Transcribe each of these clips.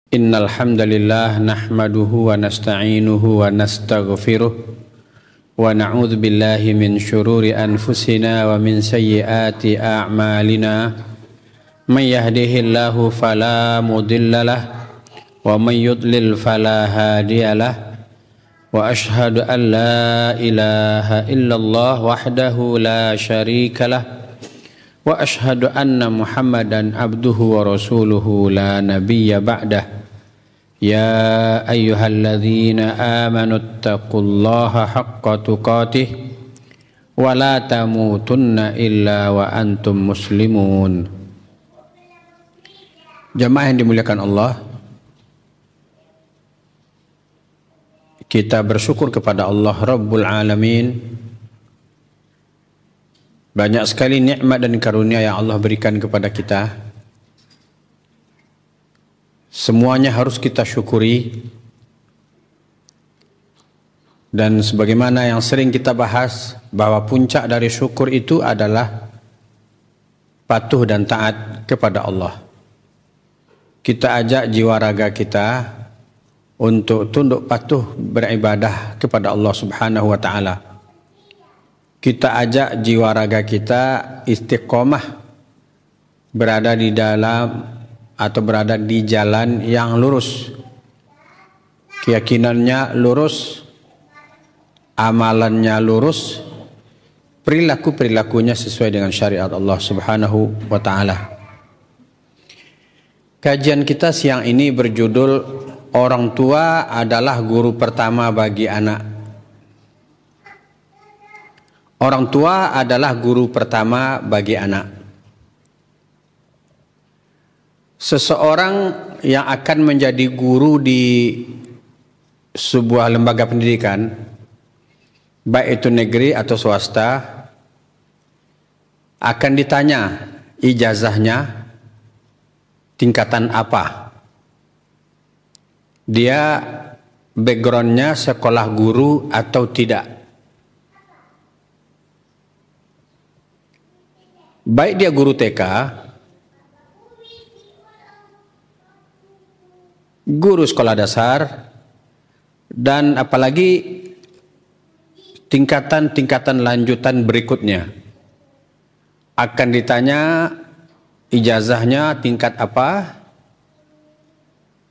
Innal hamdalillah nahmaduhu wa nasta'inuhu wa nastaghfiruh wa na'udzu billahi min syururi anfusina wa min sayyiati a'malina. May yahdihillahu fala mudhillalah wa may yudlil fala hadiyalah. Wa ashhadu an la ilaha illallah wahdahu la syarikalah. Wa ashhadu anna Muhammadan abduhu wa rasuluhu la nabiyya ba'dah. Ya ayyuhalladzina amanu taqullaha haqqa tuqatih wa la tamutunna illa wa antum muslimun. Jamaah yang dimuliakan Allah, kita bersyukur kepada Allah Rabbul Alamin. Banyak sekali nikmat dan karunia yang Allah berikan kepada kita. Semuanya harus kita syukuri. Dan sebagaimana yang sering kita bahas, bahwa puncak dari syukur itu adalah patuh dan taat kepada Allah. Kita ajak jiwa raga kita untuk tunduk patuh beribadah kepada Allah Subhanahu wa ta'ala. Kita ajak jiwa raga kita istiqomah, berada di dalam atau berada di jalan yang lurus, keyakinannya lurus, amalannya lurus, perilakunya sesuai dengan syariat Allah Subhanahu wa ta'ala. Kajian kita siang ini berjudul Orang tua adalah guru pertama bagi anak. Orang tua adalah guru pertama bagi anak. Seseorang yang akan menjadi guru di sebuah lembaga pendidikan, baik itu negeri atau swasta, akan ditanya ijazahnya tingkatan apa. Dia backgroundnya sekolah guru atau tidak. Baik dia guru TK, guru sekolah dasar, dan apalagi tingkatan-tingkatan lanjutan berikutnya, akan ditanya ijazahnya tingkat apa,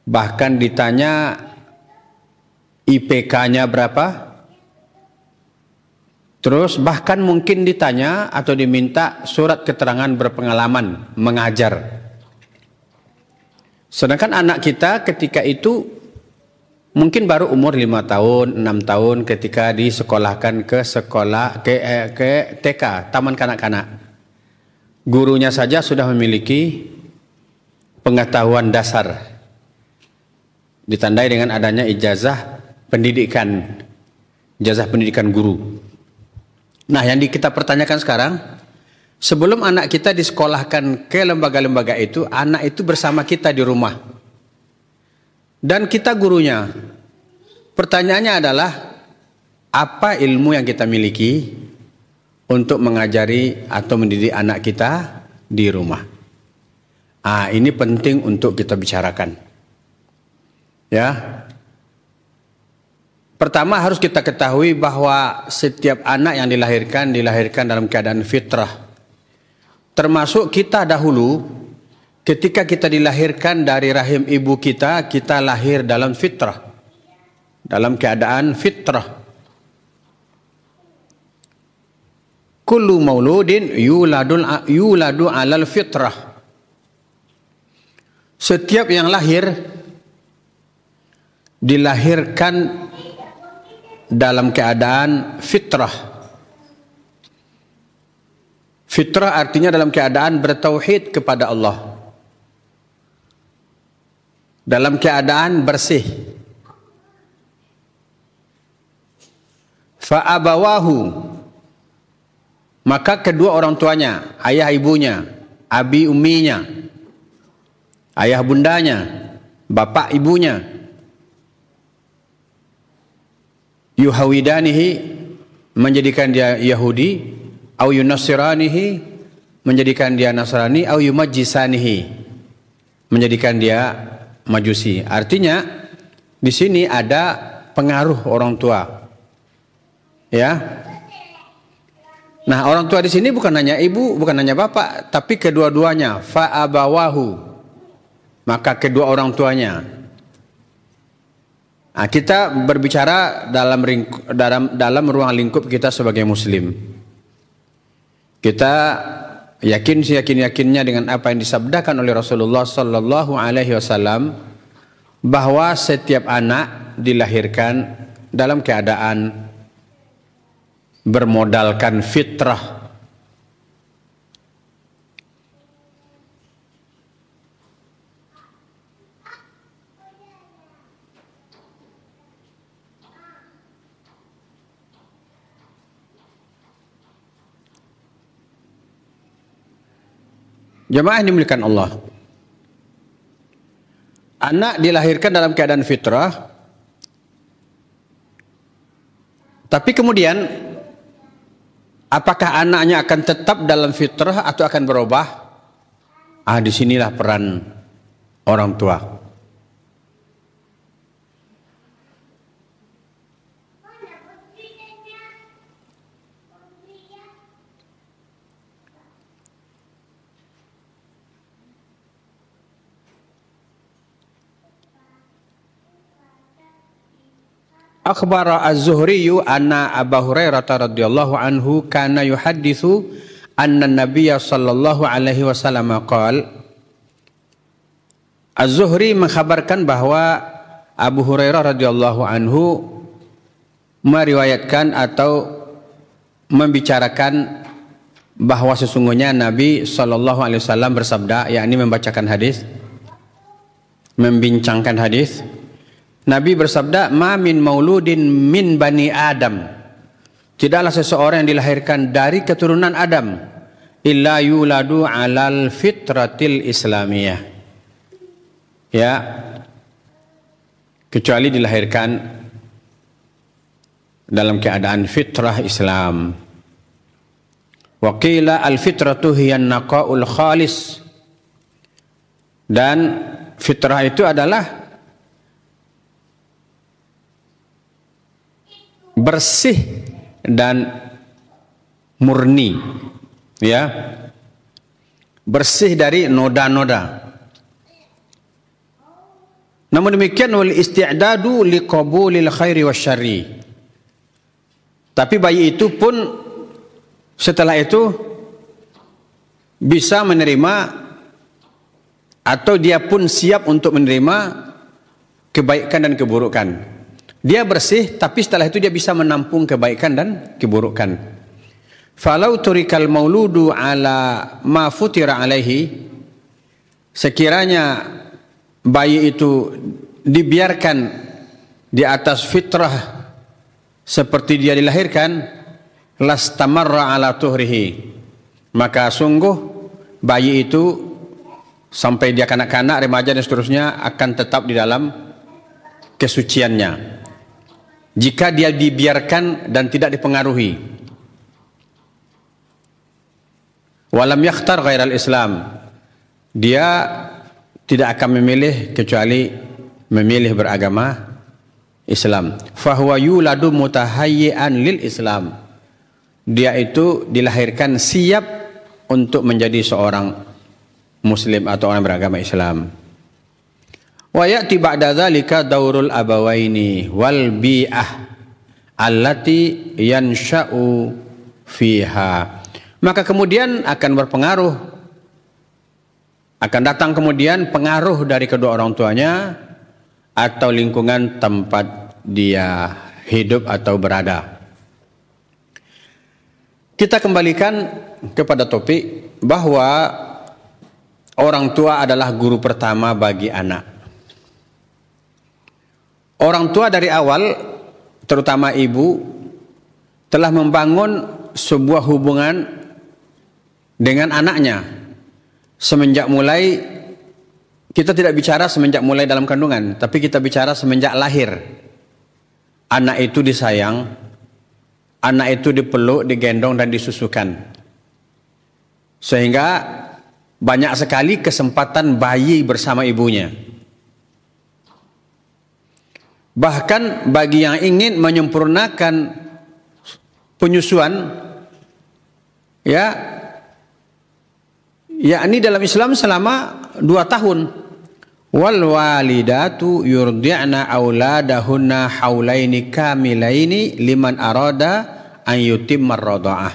bahkan ditanya IPK-nya berapa, terus bahkan mungkin ditanya atau diminta surat keterangan berpengalaman mengajar. Sedangkan anak kita ketika itu mungkin baru umur 5 tahun, 6 tahun ketika disekolahkan ke sekolah ke TK, taman kanak-kanak. Gurunya saja sudah memiliki pengetahuan dasar, ditandai dengan adanya ijazah pendidikan guru. Nah, yang kita pertanyakan sekarang, sebelum anak kita disekolahkan ke lembaga-lembaga itu, anak itu bersama kita di rumah. Dan kita gurunya. Pertanyaannya adalah, apa ilmu yang kita miliki untuk mengajari atau mendidik anak kita di rumah? Ini penting untuk kita bicarakan. Ya. Pertama harus kita ketahui bahwa setiap anak yang dilahirkan dalam keadaan fitrah. Termasuk kita dahulu, ketika kita dilahirkan dari rahim ibu kita, kita lahir dalam fitrah, dalam keadaan fitrah. Kullu mauludin yuladu alal fitrah. Setiap yang lahir dilahirkan dalam keadaan fitrah. Fitrah artinya dalam keadaan bertauhid kepada Allah, dalam keadaan bersih. Fa'abawahu, maka kedua orang tuanya, ayah ibunya, abi umminya, ayah bundanya, bapak ibunya, yuhawidanihi, menjadikan dia Yahudi, au yunassiranihi, menjadikan dia Nasrani, au yumajjisanihi, menjadikan dia Majusi. Artinya di sini ada pengaruh orang tua. Ya. Nah, orang tua di sini bukan hanya ibu, bukan hanya bapak, tapi kedua-duanya, fa abawahu. Maka kedua orang tuanya. Nah, kita berbicara dalam ruang lingkup kita sebagai muslim. Kita yakinnya dengan apa yang disabdakan oleh Rasulullah sallallahu alaihi wasallam bahwa setiap anak dilahirkan dalam keadaan bermodalkan fitrah. Jemaah yang dimuliakan Allah. Anak dilahirkan dalam keadaan fitrah, tapi kemudian apakah anaknya akan tetap dalam fitrah atau akan berubah? Disinilah peran orang tua. Akhbara Az-Zuhri anna Abu Hurairah radhiyallahu anhu kana yuhadditsu anna Nabiyya sallallahu alaihi wasallam qala. Az-Zuhri mengkhabarkan bahwa Abu Hurairah radhiyallahu anhu meriwayatkan atau membicarakan bahwa sesungguhnya Nabi sallallahu alaihi wasallam bersabda, yakni membacakan hadis, membincangkan hadis. Nabi bersabda, "Ma min mauludin min bani Adam." Tidaklah seseorang yang dilahirkan dari keturunan Adam illa yuladu alal fitratil islamiyah. Ya. Kecuali dilahirkan dalam keadaan fitrah Islam. Wa qila al fitratu hiya an-naqaul khalis. Dan fitrah itu adalah bersih dan murni, ya, bersih dari noda-noda. Namun demikian wal isti'dadu liqabulil khairi wasyarri. Tapi bayi itu pun setelah itu bisa menerima atau dia pun siap untuk menerima kebaikan dan keburukan. Dia bersih, tapi setelah itu dia bisa menampung kebaikan dan keburukan. Falau turikal mauludu ala ma futira alaihi, sekiranya bayi itu dibiarkan di atas fitrah seperti dia dilahirkan, lastamarra ala tuhrihi, maka sungguh bayi itu sampai dia kanak-kanak, remaja dan seterusnya akan tetap di dalam kesuciannya. Jika dia dibiarkan dan tidak dipengaruhi. Walam yakhtar ghairal Islam. Dia tidak akan memilih kecuali memilih beragama Islam. Fahuwa yuladu mutahayyi'an lil Islam. Dia itu dilahirkan siap untuk menjadi seorang Muslim atau orang beragama Islam. Wa ya'ti ba'da dzalika daurul abawaini wal bi'ah allati yansha'u fiha. Maka kemudian akan berpengaruh, akan datang kemudian pengaruh dari kedua orang tuanya atau lingkungan tempat dia hidup atau berada. Kita kembalikan kepada topik bahwa orang tua adalah guru pertama bagi anak. Orang tua dari awal, terutama ibu, telah membangun sebuah hubungan dengan anaknya. Semenjak mulai, kita tidak bicara semenjak mulai dalam kandungan, tapi kita bicara semenjak lahir. Anak itu disayang, anak itu dipeluk, digendong dan disusukan. Sehingga banyak sekali kesempatan bayi bersama ibunya. Bahkan bagi yang ingin menyempurnakan penyusuan, ya, yakni dalam Islam selama 2 tahun. Wal walidatu yurdi'na auladahunna haulaini kamilaini liman arada an yutimmar radha'ah.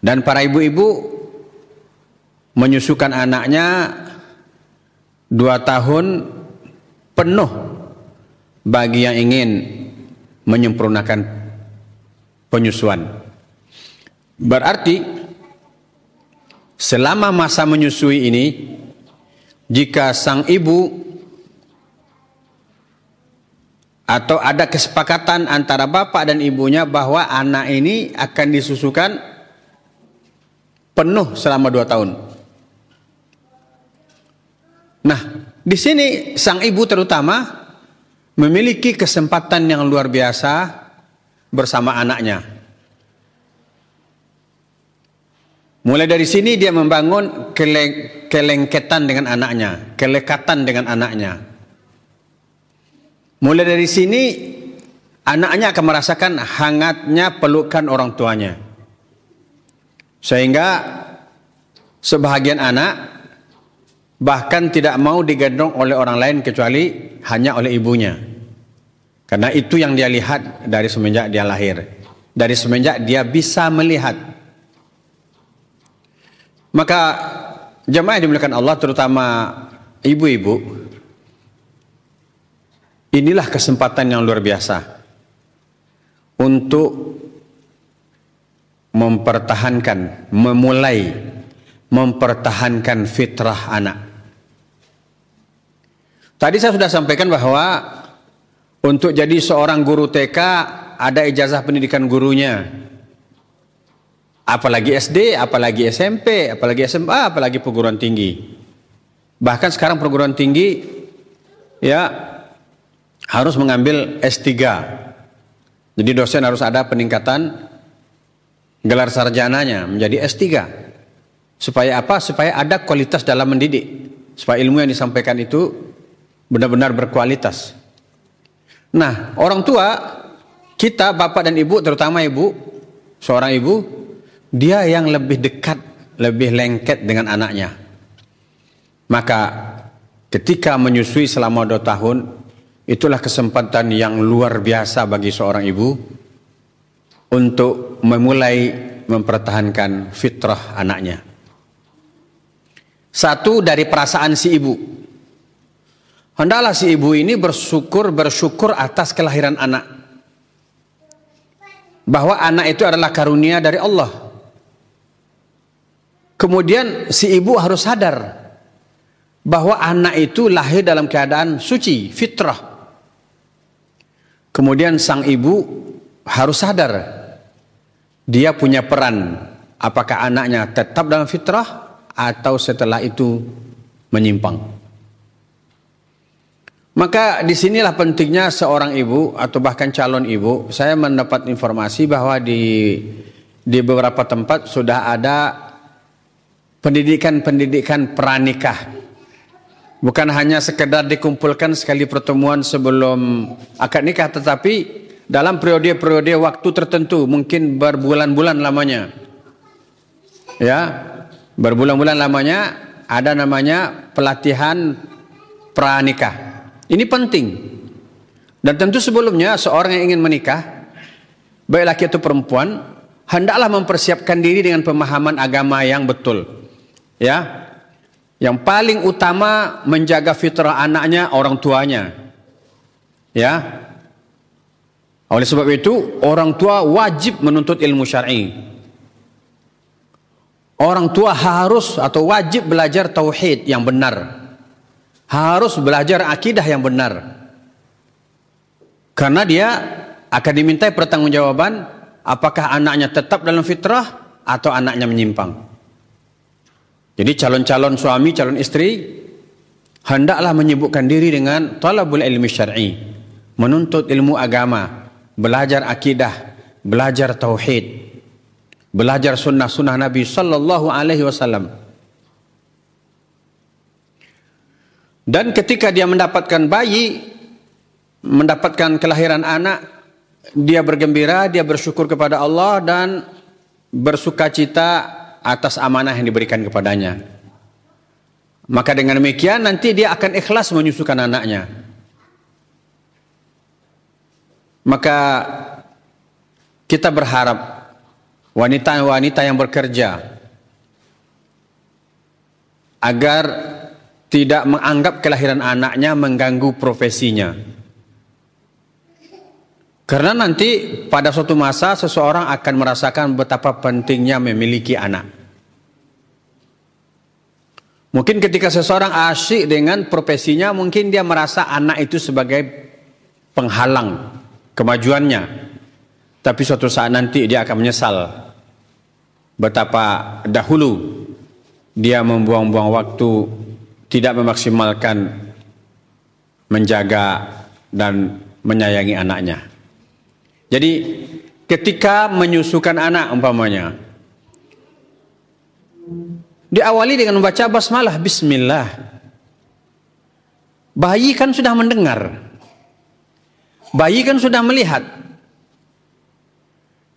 Dan para ibu-ibu menyusukan anaknya 2 tahun penuh bagi yang ingin menyempurnakan penyusuan. Berarti selama masa menyusui ini, jika sang ibu atau ada kesepakatan antara bapak dan ibunya bahwa anak ini akan disusukan penuh selama 2 tahun. Nah, di sini sang ibu terutama memiliki kesempatan yang luar biasa bersama anaknya. Mulai dari sini dia membangun kelengketan dengan anaknya, kelekatan dengan anaknya. Mulai dari sini anaknya akan merasakan hangatnya pelukan orang tuanya. Sehingga sebahagian anak bahkan tidak mau digendong oleh orang lain kecuali hanya oleh ibunya. Karena itu yang dia lihat dari semenjak dia lahir. Dari semenjak dia bisa melihat. Maka jemaah yang dimuliakan Allah, terutama ibu-ibu, inilah kesempatan yang luar biasa untuk mempertahankan fitrah anak. Tadi saya sudah sampaikan bahwa untuk jadi seorang guru TK ada ijazah pendidikan gurunya. Apalagi SD, apalagi SMP, apalagi SMA, apalagi perguruan tinggi. Bahkan sekarang perguruan tinggi ya harus mengambil S3. Jadi dosen harus ada peningkatan gelar sarjananya menjadi S3. Supaya apa? Supaya ada kualitas dalam mendidik. Supaya ilmu yang disampaikan itu benar-benar berkualitas. Nah, orang tua kita, bapak dan ibu, terutama ibu, seorang ibu, dia yang lebih dekat, lebih lengket dengan anaknya. Maka ketika menyusui selama 2 tahun, itulah kesempatan yang luar biasa bagi seorang ibu untuk memulai mempertahankan fitrah anaknya. Satu, dari perasaan si ibu. Hendaklah si ibu ini bersyukur atas kelahiran anak. Bahwa anak itu adalah karunia dari Allah. Kemudian si ibu harus sadar bahwa anak itu lahir dalam keadaan suci, fitrah. Kemudian sang ibu harus sadar dia punya peran, apakah anaknya tetap dalam fitrah atau setelah itu menyimpang. Maka disinilah pentingnya seorang ibu atau bahkan calon ibu. Saya mendapat informasi bahwa di beberapa tempat sudah ada pendidikan pranikah. Bukan hanya sekedar dikumpulkan sekali pertemuan sebelum akad nikah, tetapi dalam periode-periode waktu tertentu, mungkin berbulan-bulan lamanya. Ya, berbulan-bulan lamanya ada namanya pelatihan pranikah. Ini penting. Dan tentu sebelumnya seorang yang ingin menikah, baik laki atau perempuan, hendaklah mempersiapkan diri dengan pemahaman agama yang betul. Ya, yang paling utama menjaga fitrah anaknya orang tuanya. Ya, oleh sebab itu orang tua wajib menuntut ilmu syar'i. Orang tua harus atau wajib belajar tauhid yang benar, harus belajar akidah yang benar, karena dia akan dimintai pertanggungjawaban apakah anaknya tetap dalam fitrah atau anaknya menyimpang. Jadi calon-calon suami, calon istri hendaklah menyibukkan diri dengan talabul ilmi syar'i, menuntut ilmu agama, belajar akidah, belajar tauhid, belajar sunnah-sunnah Nabi sallallahu alaihi wasallam. Dan ketika dia mendapatkan bayi, mendapatkan kelahiran anak, dia bergembira, dia bersyukur kepada Allah dan bersukacita atas amanah yang diberikan kepadanya. Maka dengan demikian nanti dia akan ikhlas menyusukan anaknya. Maka kita berharap wanita-wanita yang bekerja agar tidak menganggap kelahiran anaknya mengganggu profesinya. Karena nanti pada suatu masa seseorang akan merasakan betapa pentingnya memiliki anak. Mungkin ketika seseorang asyik dengan profesinya, mungkin dia merasa anak itu sebagai penghalang kemajuannya. Tapi suatu saat nanti dia akan menyesal betapa dahulu dia membuang-buang waktu, tidak memaksimalkan menjaga dan menyayangi anaknya. Jadi ketika menyusukan anak umpamanya, diawali dengan membaca basmalah, bismillah. Bayi kan sudah mendengar, bayi kan sudah melihat.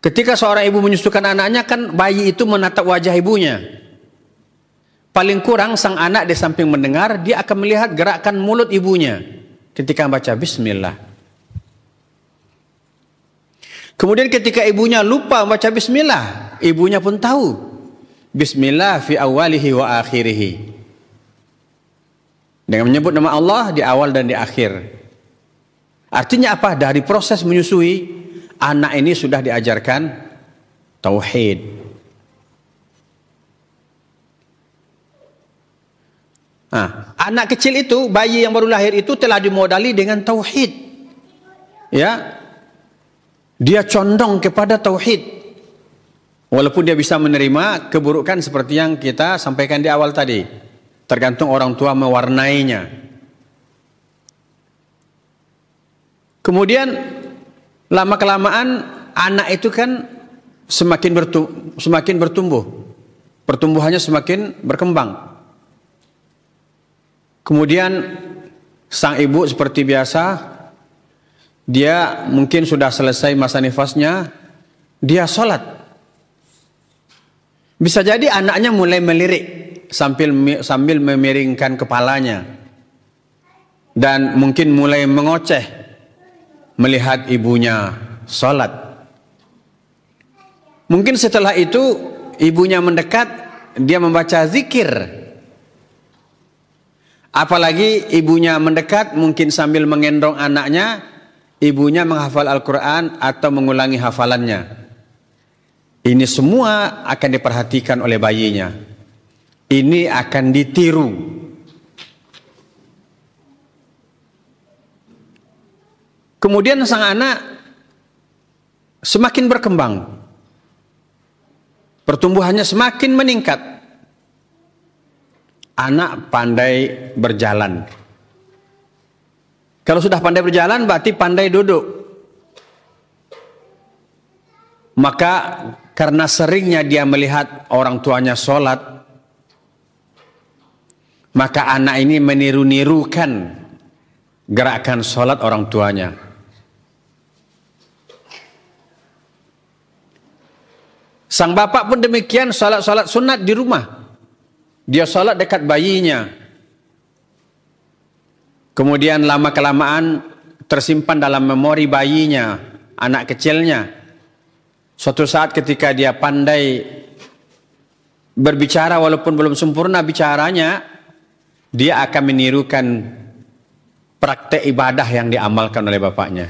Ketika seorang ibu menyusukan anaknya, kan bayi itu menatap wajah ibunya. Paling kurang sang anak di samping mendengar, dia akan melihat gerakan mulut ibunya ketika membaca bismillah. Kemudian ketika ibunya lupa membaca bismillah, ibunya pun tahu bismillah fi awalihi wa akhirihi. Dengan menyebut nama Allah di awal dan di akhir. Artinya apa? Dari proses menyusui, anak ini sudah diajarkan tauhid. Nah, anak kecil itu, bayi yang baru lahir itu telah dimodali dengan tauhid. Ya. Dia condong kepada tauhid. Walaupun dia bisa menerima keburukan seperti yang kita sampaikan di awal tadi. Tergantung orang tua mewarnainya. Kemudian lama-kelamaan anak itu kan semakin bertumbuh. Pertumbuhannya semakin berkembang. Kemudian sang ibu seperti biasa, dia mungkin sudah selesai masa nifasnya, dia sholat. Bisa jadi anaknya mulai melirik sambil memiringkan kepalanya. Dan mungkin mulai mengoceh melihat ibunya sholat. Mungkin setelah itu ibunya mendekat, dia membaca zikir. Apalagi ibunya mendekat, mungkin sambil menggendong anaknya, ibunya menghafal Al-Quran atau mengulangi hafalannya. Ini semua akan diperhatikan oleh bayinya. Ini akan ditiru. Kemudian sang anak semakin berkembang. Pertumbuhannya semakin meningkat. Anak pandai berjalan. Kalau sudah pandai berjalan berarti pandai duduk. Maka karena seringnya dia melihat orang tuanya sholat, maka anak ini meniru-nirukan gerakan sholat orang tuanya. Sang bapak pun demikian, sholat-sholat sunat di rumah. Dia sholat dekat bayinya. Kemudian lama-kelamaan tersimpan dalam memori bayinya, anak kecilnya. Suatu saat ketika dia pandai berbicara walaupun belum sempurna bicaranya, dia akan menirukan praktek ibadah yang diamalkan oleh bapaknya.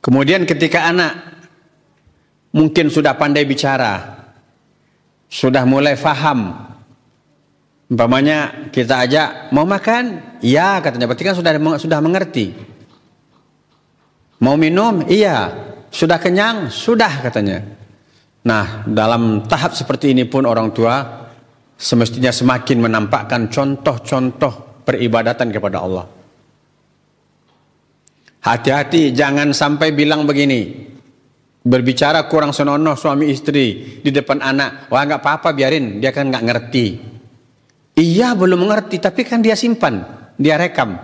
Kemudian ketika anak mungkin sudah pandai bicara, sudah mulai faham, umpamanya kita ajak mau makan, iya katanya, berarti kan sudah mengerti. Mau minum, iya. Sudah kenyang, sudah katanya. Nah, dalam tahap seperti ini pun orang tua semestinya semakin menampakkan contoh-contoh peribadatan kepada Allah. Hati-hati, jangan sampai bilang begini, berbicara kurang senonoh suami istri di depan anak, wah nggak apa-apa biarin, dia kan nggak ngerti. Iya belum mengerti, tapi kan dia simpan. dia rekam.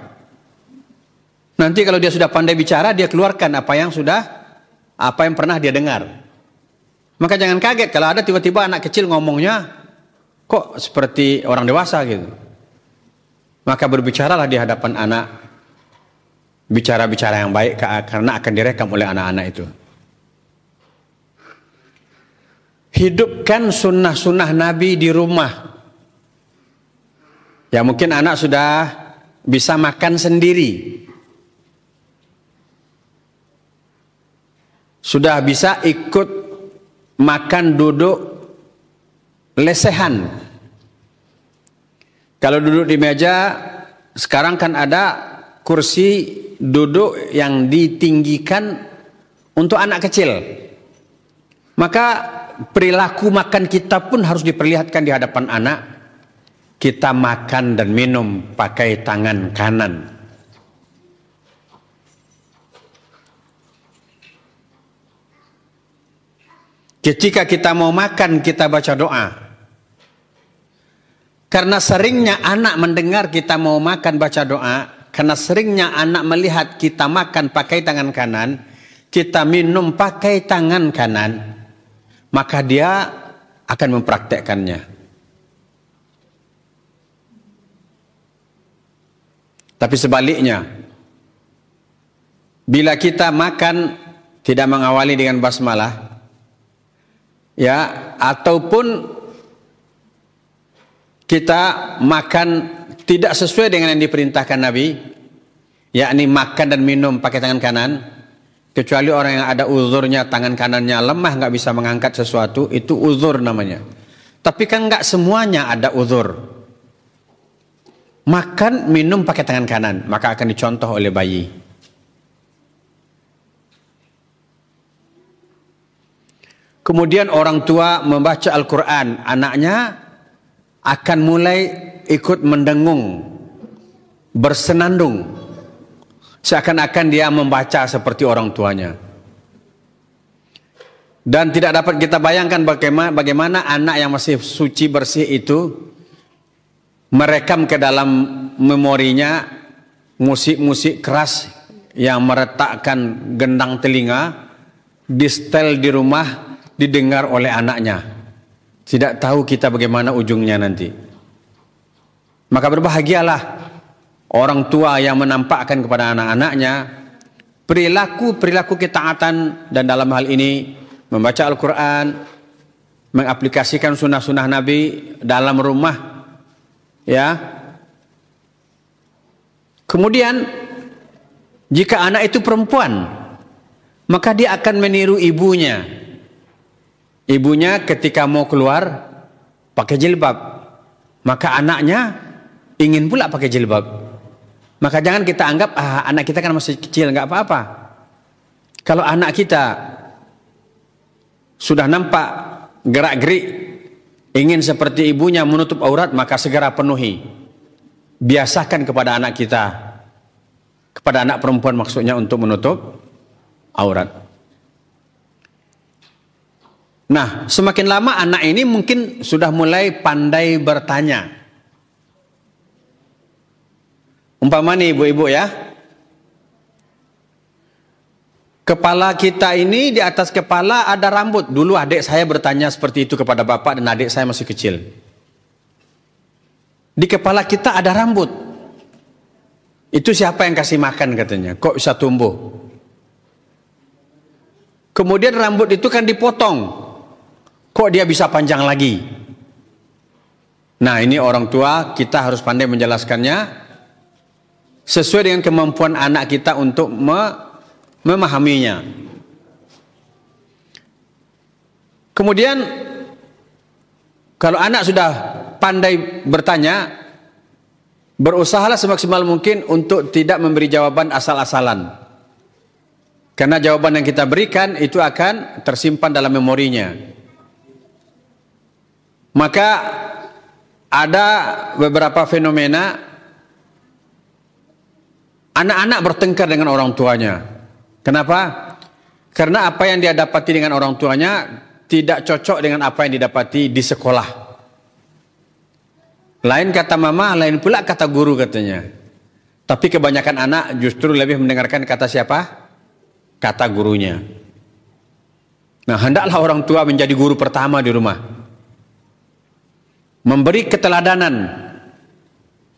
Nanti kalau dia sudah pandai bicara, dia keluarkan apa yang pernah dia dengar. Maka jangan kaget kalau ada tiba-tiba anak kecil ngomongnya kok seperti orang dewasa gitu. Maka berbicaralah di hadapan anak, bicara-bicara yang baik karena akan direkam oleh anak-anak itu. Hidupkan sunnah-sunnah Nabi di rumah. Ya mungkin anak sudah bisa makan sendiri, sudah bisa ikut makan duduk lesehan. Kalau duduk di meja, sekarang kan ada kursi duduk yang ditinggikan untuk anak kecil. Maka perilaku makan kita pun harus diperlihatkan di hadapan anak. Kita makan dan minum pakai tangan kanan. Ketika kita mau makan, kita baca doa. Karena seringnya anak mendengar kita mau makan baca doa, karena seringnya anak melihat kita makan pakai tangan kanan, kita minum pakai tangan kanan, maka dia akan mempraktekkannya. Tapi sebaliknya, bila kita makan tidak mengawali dengan basmalah, ya, ataupun kita makan tidak sesuai dengan yang diperintahkan Nabi, yakni makan dan minum pakai tangan kanan, kecuali orang yang ada uzurnya, tangan kanannya lemah, nggak bisa mengangkat sesuatu, itu uzur namanya. Tapi kan nggak semuanya ada uzur. Makan, minum pakai tangan kanan, maka akan dicontoh oleh bayi. Kemudian orang tua membaca Al-Quran, anaknya akan mulai ikut mendengung, bersenandung, seakan-akan dia membaca seperti orang tuanya. Dan tidak dapat kita bayangkan bagaimana anak yang masih suci bersih itu merekam ke dalam memorinya musik-musik keras yang meretakkan gendang telinga, di setel di rumah, didengar oleh anaknya. Tidak tahu kita bagaimana ujungnya nanti. Maka berbahagialah orang tua yang menampakkan kepada anak-anaknya perilaku ketaatan, dan dalam hal ini membaca Al-Quran, mengaplikasikan sunnah-sunnah Nabi dalam rumah, ya. Kemudian jika anak itu perempuan, maka dia akan meniru ibunya. Ibunya ketika mau keluar pakai jilbab, maka anaknya ingin pula pakai jilbab. Maka jangan kita anggap anak kita kan masih kecil, nggak apa-apa. Kalau anak kita sudah nampak gerak-gerik ingin seperti ibunya menutup aurat, maka segera penuhi. Biasakan kepada anak kita, kepada anak perempuan maksudnya, untuk menutup aurat. Nah, semakin lama anak ini mungkin sudah mulai pandai bertanya. Umpama nih ibu-ibu ya, kepala kita ini, di atas kepala ada rambut. Dulu adik saya bertanya seperti itu kepada bapak, dan adik saya masih kecil. Di kepala kita ada rambut. Itu siapa yang kasih makan katanya? Kok bisa tumbuh? Kemudian rambut itu kan dipotong. Kok dia bisa panjang lagi? Nah, ini orang tua kita harus pandai menjelaskannya sesuai dengan kemampuan anak kita untuk memahaminya. Kemudian kalau anak sudah pandai bertanya, berusahalah semaksimal mungkin untuk tidak memberi jawaban asal-asalan. Karena jawaban yang kita berikan itu akan tersimpan dalam memorinya. Maka ada beberapa fenomena anak-anak bertengkar dengan orang tuanya. Kenapa? Karena apa yang dia dapati dengan orang tuanya tidak cocok dengan apa yang didapati di sekolah. Lain kata mama, lain pula kata guru katanya. Tapi kebanyakan anak justru lebih mendengarkan kata siapa? Kata gurunya. Nah, hendaklah orang tua menjadi guru pertama di rumah. Memberi keteladanan,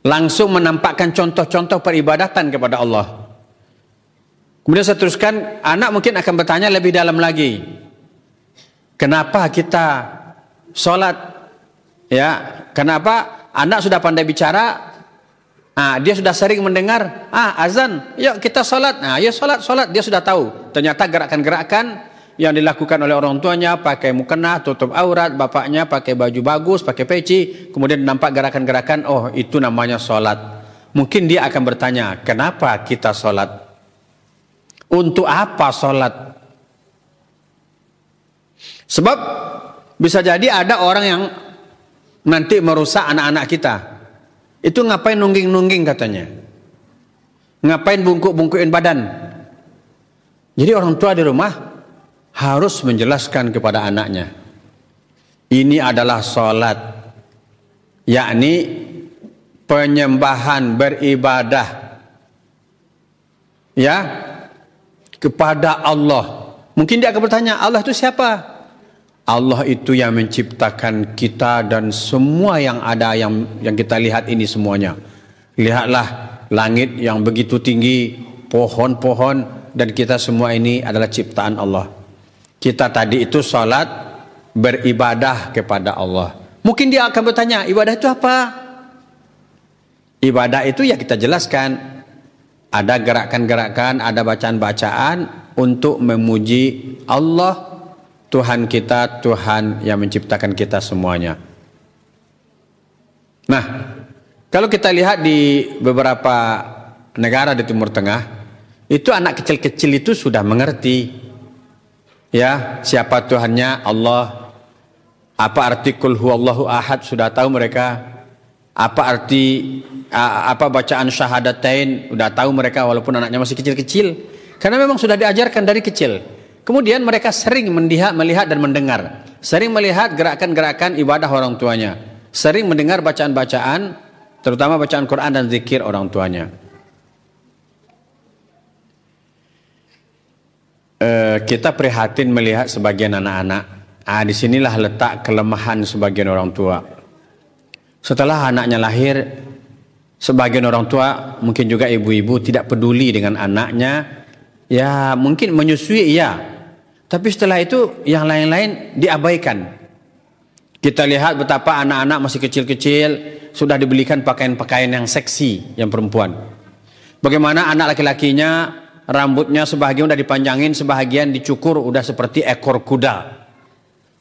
langsung menampakkan contoh-contoh peribadatan kepada Allah. Kemudian saya teruskan, anak mungkin akan bertanya lebih dalam lagi. Kenapa kita sholat? Ya, kenapa anak sudah pandai bicara? Dia sudah sering mendengar, azan, yuk kita sholat. Ya sholat, dia sudah tahu. Ternyata gerakan-gerakan yang dilakukan oleh orang tuanya, pakai mukena, tutup aurat, bapaknya pakai baju bagus, pakai peci, kemudian nampak gerakan-gerakan, oh itu namanya sholat. Mungkin dia akan bertanya, kenapa kita sholat? Untuk apa sholat? Sebab bisa jadi ada orang yang nanti merusak anak-anak kita. Itu ngapain nungging-nungging katanya? Ngapain bungkuk-bungkuin badan? Jadi orang tua di rumah harus menjelaskan kepada anaknya. Ini adalah sholat. Yakni penyembahan, beribadah. Ya, kepada Allah. Mungkin dia akan bertanya, Allah itu siapa? Allah itu yang menciptakan kita dan semua yang ada yang kita lihat ini semuanya. Lihatlah langit yang begitu tinggi, pohon-pohon, dan kita semua ini adalah ciptaan Allah. Kita tadi itu sholat beribadah kepada Allah. Mungkin dia akan bertanya, ibadah itu apa? Ibadah itu ya kita jelaskan. Ada gerakan-gerakan, ada bacaan-bacaan untuk memuji Allah, Tuhan kita, Tuhan yang menciptakan kita semuanya. Nah, kalau kita lihat di beberapa negara di Timur Tengah, itu anak kecil-kecil itu sudah mengerti, ya, siapa Tuhannya, Allah. Apa arti Qul huwallahu ahad, sudah tahu mereka. Apa arti, apa bacaan syahadatain, sudah tahu mereka walaupun anaknya masih kecil-kecil. Karena memang sudah diajarkan dari kecil. Kemudian mereka sering melihat dan mendengar. Sering melihat gerakan-gerakan ibadah orang tuanya. Sering mendengar bacaan-bacaan, terutama bacaan Quran dan zikir orang tuanya. Kita prihatin melihat sebagian anak-anak. Disinilah letak kelemahan sebagian orang tua. Setelah anaknya lahir, sebagian orang tua, mungkin juga ibu-ibu tidak peduli dengan anaknya. Ya mungkin menyusui iya. Tapi setelah itu yang lain-lain diabaikan. Kita lihat betapa anak-anak masih kecil-kecil sudah dibelikan pakaian-pakaian yang seksi, yang perempuan. Bagaimana anak laki-lakinya rambutnya sebagian udah dipanjangin, sebagian dicukur udah seperti ekor kuda.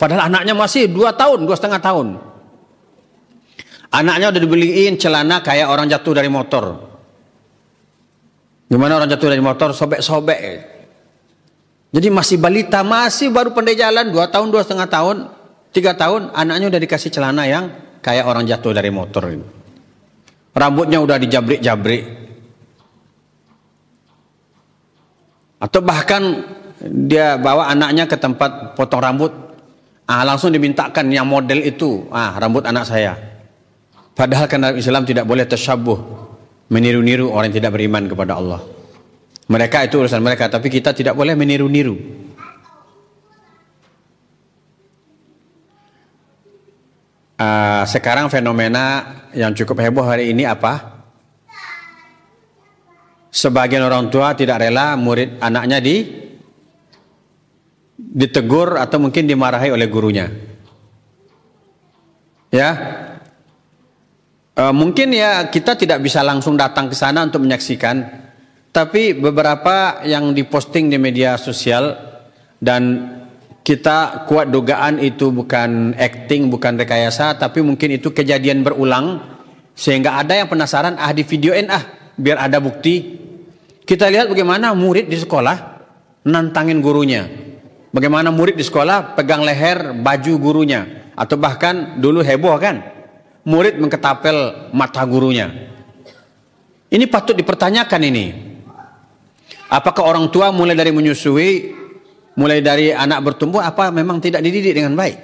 Padahal anaknya masih 2 tahun, 2,5 tahun. Anaknya udah dibeliin celana kayak orang jatuh dari motor. Gimana orang jatuh dari motor, sobek-sobek. Jadi masih balita, masih baru pandai jalan, 2 tahun, 2,5 tahun, 3 tahun, anaknya udah dikasih celana yang kayak orang jatuh dari motor. Rambutnya udah dijabrik-jabrik. Atau bahkan dia bawa anaknya ke tempat potong rambut, langsung dimintakan yang model itu, rambut anak saya. Padahal kan Islam tidak boleh tasyabuh, meniru-niru orang yang tidak beriman kepada Allah. Mereka itu urusan mereka, tapi kita tidak boleh meniru-niru. Sekarang fenomena yang cukup heboh hari ini apa? Sebagian orang tua tidak rela murid anaknya ditegur atau mungkin dimarahi oleh gurunya. Ya, mungkin ya kita tidak bisa langsung datang ke sana untuk menyaksikan. Tapi beberapa yang diposting di media sosial dan kita kuat dugaan itu bukan acting, bukan rekayasa, tapi mungkin itu kejadian berulang sehingga ada yang penasaran, di videoin biar ada bukti. Kita lihat bagaimana murid di sekolah nantangin gurunya. Bagaimana murid di sekolah pegang leher baju gurunya, atau bahkan dulu heboh kan, murid mengketapel mata gurunya. Ini patut dipertanyakan ini. Apakah orang tua mulai dari menyusui, mulai dari anak bertumbuh, apa memang tidak dididik dengan baik?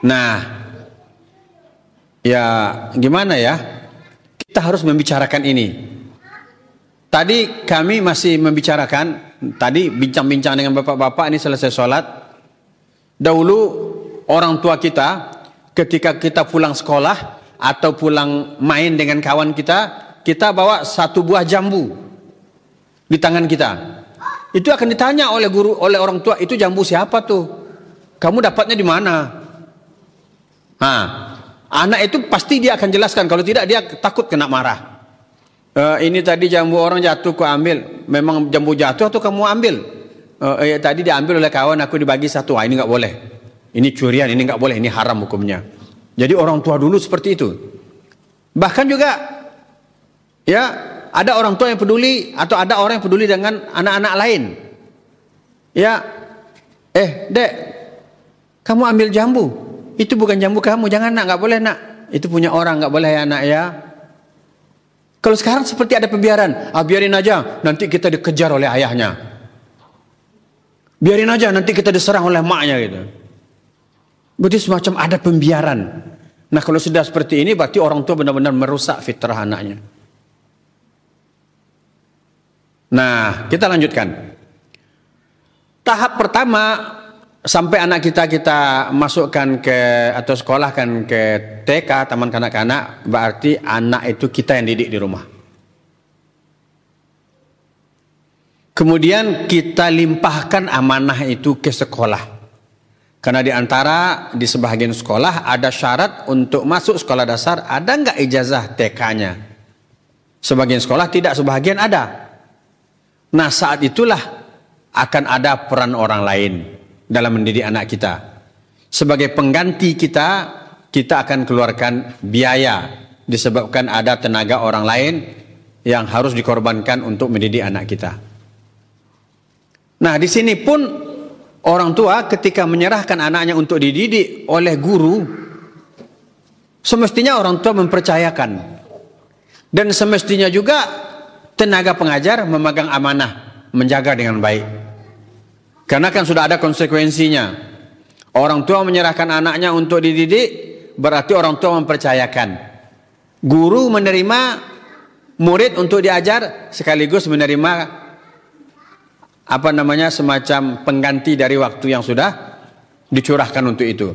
Nah, ya gimana ya? kita harus membicarakan ini. Tadi kami masih membicarakan, tadi bincang-bincang dengan bapak-bapak ini selesai sholat. Dahulu orang tua kita ketika kita pulang sekolah atau pulang main dengan kawan kita bawa satu buah jambu di tangan kita. Itu akan ditanya oleh guru, oleh orang tua, itu jambu siapa tuh? Kamu dapatnya di mana? Nah, anak itu pasti dia akan jelaskan, kalau tidak dia takut kena marah. Ini tadi jambu orang jatuh, ku ambil. Memang jambu jatuh atau kamu ambil? Tadi diambil oleh kawan, aku dibagi satu. Ini nggak boleh. Ini curian, ini nggak boleh, ini haram hukumnya. Jadi orang tua dulu seperti itu. Bahkan juga, ya ada orang tua yang peduli atau ada orang yang peduli dengan anak-anak lain. Ya, dek, kamu ambil jambu. Itu bukan jambu kamu, jangan nak, nggak boleh nak. Itu punya orang, nggak boleh ya nak ya. Kalau sekarang seperti ada pembiaran, biarin aja, nanti kita dikejar oleh ayahnya. Biarin aja, nanti kita diserang oleh maknya gitu. Berarti semacam ada pembiaran. Nah kalau sudah seperti ini, berarti orang tua benar-benar merusak fitrah anaknya. Nah, kita lanjutkan. Tahap pertama, sampai anak kita masukkan ke atau sekolahkan ke TK, taman kanak-kanak, berarti anak itu kita yang didik di rumah. Kemudian kita limpahkan amanah itu ke sekolah. Karena di sebahagian sekolah ada syarat untuk masuk sekolah dasar, ada nggak ijazah TK-nya? Sebagian sekolah tidak, sebagian ada. Nah saat itulah akan ada peran orang lain dalam mendidik anak kita. Sebagai pengganti kita akan keluarkan biaya disebabkan ada tenaga orang lain yang harus dikorbankan untuk mendidik anak kita. Nah, di sini pun orang tua ketika menyerahkan anaknya untuk dididik oleh guru, semestinya orang tua mempercayakan. Dan semestinya juga tenaga pengajar memegang amanah, menjaga dengan baik. Karena kan sudah ada konsekuensinya. Orang tua menyerahkan anaknya untuk dididik, berarti orang tua mempercayakan. Guru menerima murid untuk diajar, sekaligus menerima semacam pengganti dari waktu yang sudah dicurahkan untuk itu.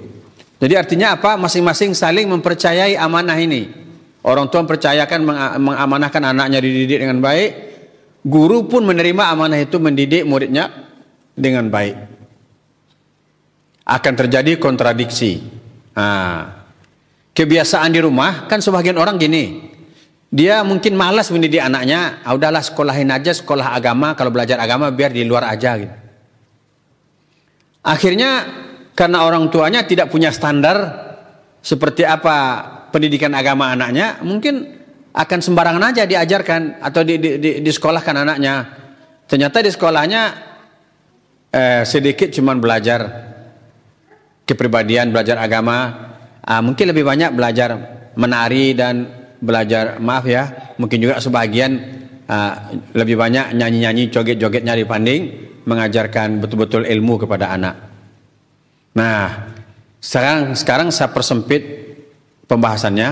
Jadi artinya apa? Masing-masing saling mempercayai amanah ini. Orang tua mempercayakan, mengamanahkan anaknya dididik dengan baik. Guru pun menerima amanah itu mendidik muridnya dengan baik. Akan terjadi kontradiksi. Kebiasaan di rumah kan sebagian orang gini, dia mungkin malas mendidik anaknya, udahlah sekolahin aja sekolah agama, kalau belajar agama biar di luar aja gitu. Akhirnya karena orang tuanya tidak punya standar seperti apa pendidikan agama anaknya, mungkin akan sembarangan aja diajarkan atau disekolahkan anaknya. Ternyata di sekolahnya sedikit cuman belajar kepribadian, belajar agama, mungkin lebih banyak belajar menari dan belajar, mungkin juga sebagian lebih banyak nyanyi-nyanyi, joget-jogetnya dibanding mengajarkan betul-betul ilmu kepada anak. Nah, sekarang saya persempit pembahasannya.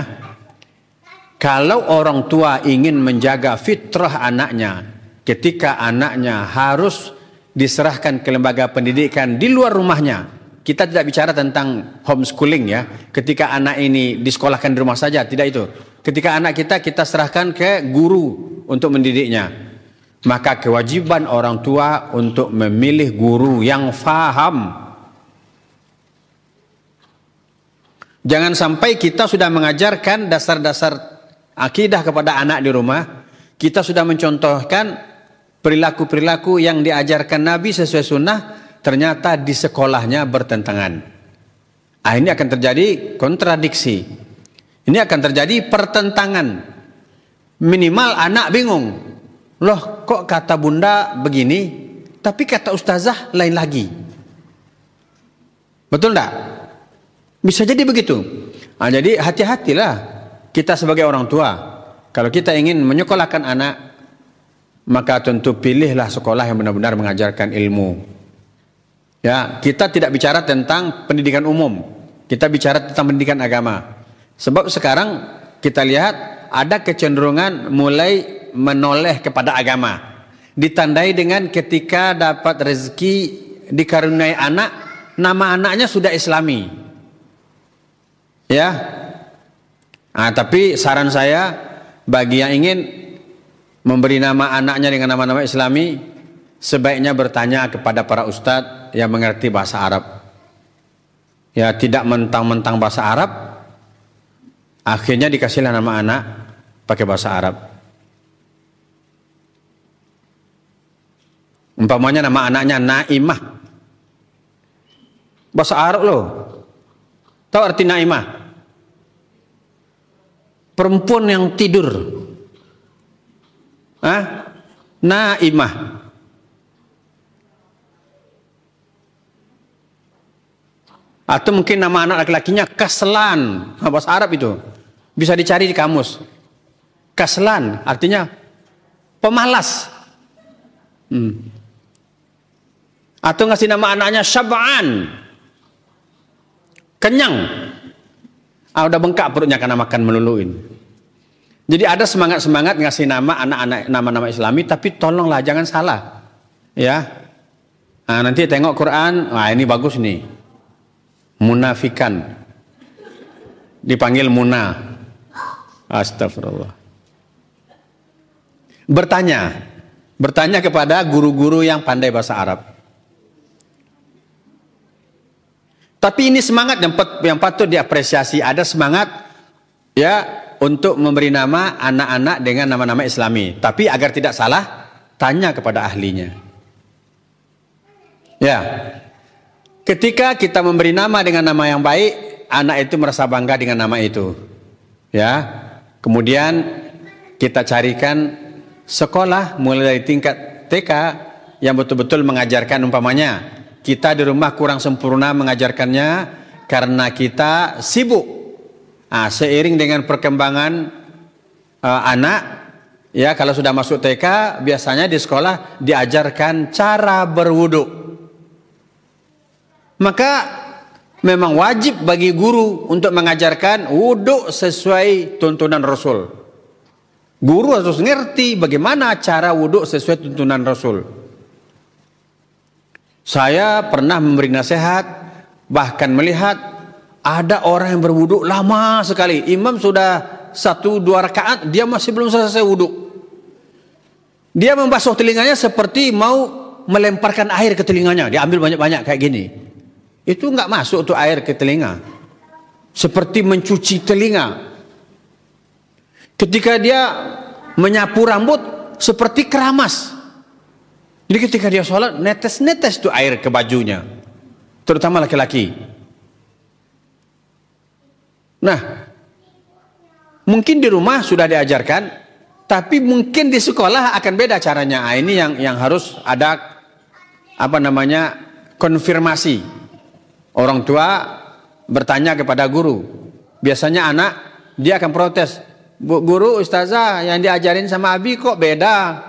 Kalau orang tua ingin menjaga fitrah anaknya, ketika anaknya harus diserahkan ke lembaga pendidikan di luar rumahnya. Kita tidak bicara tentang homeschooling ya. Ketika anak ini disekolahkan di rumah saja, tidak itu. Ketika anak kita serahkan ke guru untuk mendidiknya. Maka kewajiban orang tua untuk memilih guru yang faham. Jangan sampai kita sudah mengajarkan dasar-dasar akidah kepada anak di rumah. Kita sudah mencontohkan perilaku-perilaku yang diajarkan Nabi sesuai sunnah, ternyata di sekolahnya bertentangan. Ini akan terjadi kontradiksi. Ini akan terjadi pertentangan. Minimal anak bingung. Loh, kok kata bunda begini, tapi kata ustazah lain lagi. Betul enggak? Bisa jadi begitu. Jadi hati-hatilah kita sebagai orang tua. Kalau kita ingin menyekolahkan anak, maka tentu pilihlah sekolah yang benar-benar mengajarkan ilmu. Ya, kita tidak bicara tentang pendidikan umum, kita bicara tentang pendidikan agama. Sebab sekarang kita lihat ada kecenderungan mulai menoleh kepada agama. Ditandai dengan ketika dapat rezeki dikaruniai anak, nama anaknya sudah Islami. Ya. Nah, tapi saran saya bagi yang ingin memberi nama anaknya dengan nama-nama Islami, sebaiknya bertanya kepada para ustadz yang mengerti bahasa Arab. Ya, tidak mentang-mentang bahasa Arab, akhirnya dikasihlah nama anak pakai bahasa Arab. Umpamanya nama anaknya Naimah, bahasa Arab loh. Tahu arti Naimah? Perempuan yang tidur. Naimah. Atau mungkin nama anak laki-lakinya Kaslan, bahasa Arab itu. Bisa dicari di kamus. Kaslan artinya pemalas. Atau ngasih nama anaknya Syab'an, kenyang. Udah bengkak perutnya karena makan meluluin. Jadi ada semangat-semangat ngasih nama anak-anak nama-nama Islami, tapi tolonglah jangan salah. Ya. Nah, nanti tengok Quran, wah ini bagus nih. Munafikan. Dipanggil Muna. Astagfirullah. Bertanya kepada guru-guru yang pandai bahasa Arab. Tapi ini semangat yang patut diapresiasi. Ada semangat ya untuk memberi nama anak-anak dengan nama-nama Islami. Tapi agar tidak salah, tanya kepada ahlinya. Ya, ketika kita memberi nama dengan nama yang baik, anak itu merasa bangga dengan nama itu. Ya, kemudian kita carikan sekolah mulai dari tingkat TK yang betul-betul mengajarkan. Umpamanya kita di rumah kurang sempurna mengajarkannya karena kita sibuk. Seiring dengan perkembangan anak, ya kalau sudah masuk TK, biasanya di sekolah diajarkan cara berwudu. Maka memang wajib bagi guru untuk mengajarkan wudu sesuai tuntunan Rasul. Guru harus ngerti bagaimana cara wudu sesuai tuntunan Rasul. Saya pernah memberi nasihat, bahkan melihat ada orang yang berwudu lama sekali. Imam sudah 1-2 rakaat, dia masih belum selesai wudu. Dia membasuh telinganya seperti mau melemparkan air ke telinganya. Dia ambil banyak-banyak kayak gini. Itu nggak masuk tuh air ke telinga. Seperti mencuci telinga. Ketika dia menyapu rambut, seperti keramas. Jadi ketika dia sholat, netes-netes tuh air ke bajunya. Terutama laki-laki. Nah, mungkin di rumah sudah diajarkan, tapi mungkin di sekolah akan beda caranya. Ini yang harus ada konfirmasi. Orang tua bertanya kepada guru. Biasanya anak dia akan protes. Bu, guru, ustazah yang diajarin sama Abi kok beda?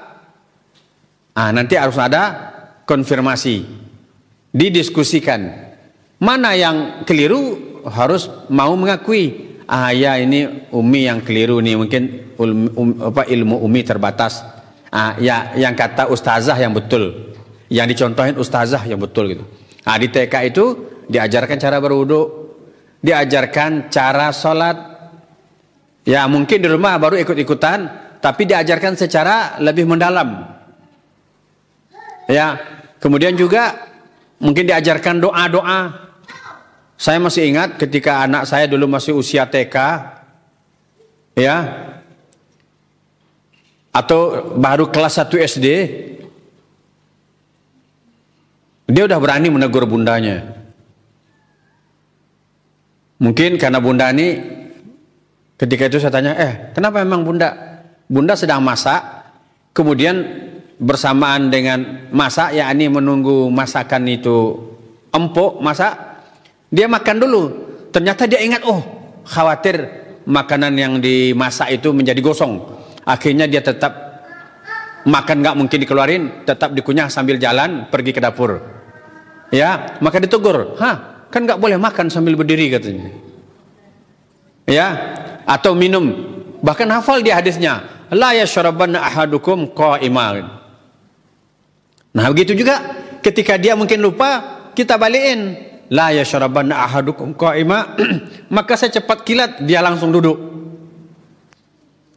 Nanti harus ada konfirmasi, didiskusikan. Mana yang keliru harus mau mengakui. Ya ini Umi yang keliru nih, mungkin ilmu Umi terbatas. Ya yang kata ustazah yang betul, yang dicontohin ustazah yang betul gitu. Di TK itu diajarkan cara berwudu, diajarkan cara sholat. Ya mungkin di rumah baru ikut-ikutan, tapi diajarkan secara lebih mendalam. Ya, kemudian juga mungkin diajarkan doa-doa. Saya masih ingat ketika anak saya dulu masih usia TK, ya, atau baru kelas 1 SD, dia udah berani menegur bundanya. Mungkin karena bunda ini, ketika itu saya tanya, kenapa memang bunda? Bunda sedang masak, kemudian bersamaan dengan masak, yakni menunggu masakan itu empuk masak, dia makan dulu. Ternyata dia ingat, khawatir makanan yang dimasak itu menjadi gosong. Akhirnya dia tetap makan, nggak mungkin dikeluarin, tetap dikunyah sambil jalan pergi ke dapur. Ya, maka ditegur, kan nggak boleh makan sambil berdiri katanya. Ya, atau minum Bahkan hafal dia hadisnya, la yashrabanna ahadukum qa'iman. Nah, begitu juga ketika dia mungkin lupa, kita balikin, la yashrabanna ahadukum qa'ima, maka saya cepat kilat dia langsung duduk.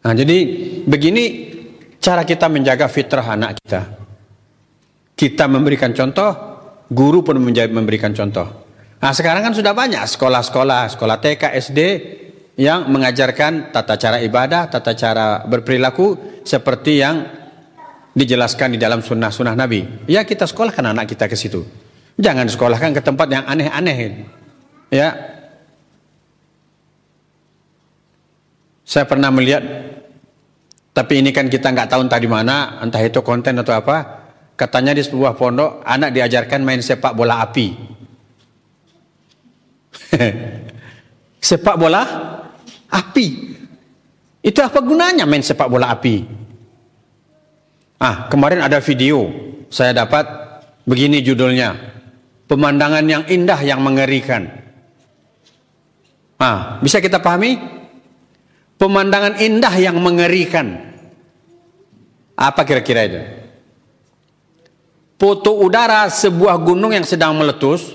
Nah, jadi begini cara kita menjaga fitrah anak kita. Kita memberikan contoh, guru pun memberikan contoh. Nah, sekarang kan sudah banyak sekolah-sekolah, sekolah TK, SD yang mengajarkan tata cara ibadah, tata cara berperilaku seperti yang dijelaskan di dalam sunnah-sunnah Nabi. Ya, kita sekolahkan anak kita ke situ. Jangan sekolahkan ke tempat yang aneh-aneh. Ya, saya pernah melihat, tapi ini kan kita nggak tahu entah di mana, entah itu konten atau apa. Katanya di sebuah pondok anak diajarkan main sepak bola api. Sepak bola api. Itu apa gunanya main sepak bola api? Kemarin ada video saya dapat, begini judulnya, pemandangan yang indah yang mengerikan. Bisa kita pahami? Pemandangan indah yang mengerikan. Apa kira-kira itu? Foto udara sebuah gunung yang sedang meletus,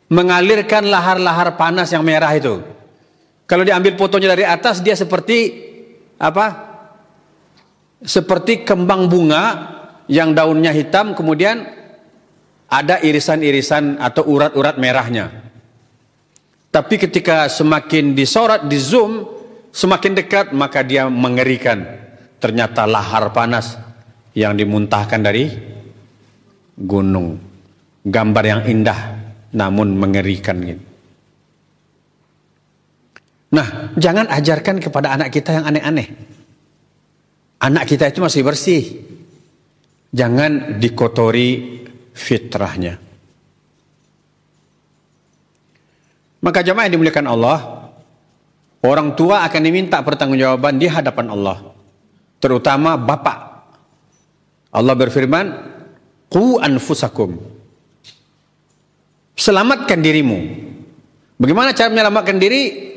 mengalirkan lahar-lahar panas yang merah itu. Kalau diambil fotonya dari atas, dia seperti apa? Seperti kembang bunga yang daunnya hitam, kemudian ada irisan-irisan atau urat-urat merahnya. Tapi ketika semakin disorot, di zoom, semakin dekat, maka dia mengerikan. Ternyata lahar panas yang dimuntahkan dari gunung. Gambar yang indah namun mengerikan gitu. Nah, jangan ajarkan kepada anak kita yang aneh-aneh. Anak kita itu masih bersih. Jangan dikotori fitrahnya. Maka jemaah yang dimuliakan Allah, orang tua akan diminta pertanggungjawaban di hadapan Allah, terutama bapak. Allah berfirman, qu anfusakum, selamatkan dirimu. Bagaimana cara menyelamatkan diri?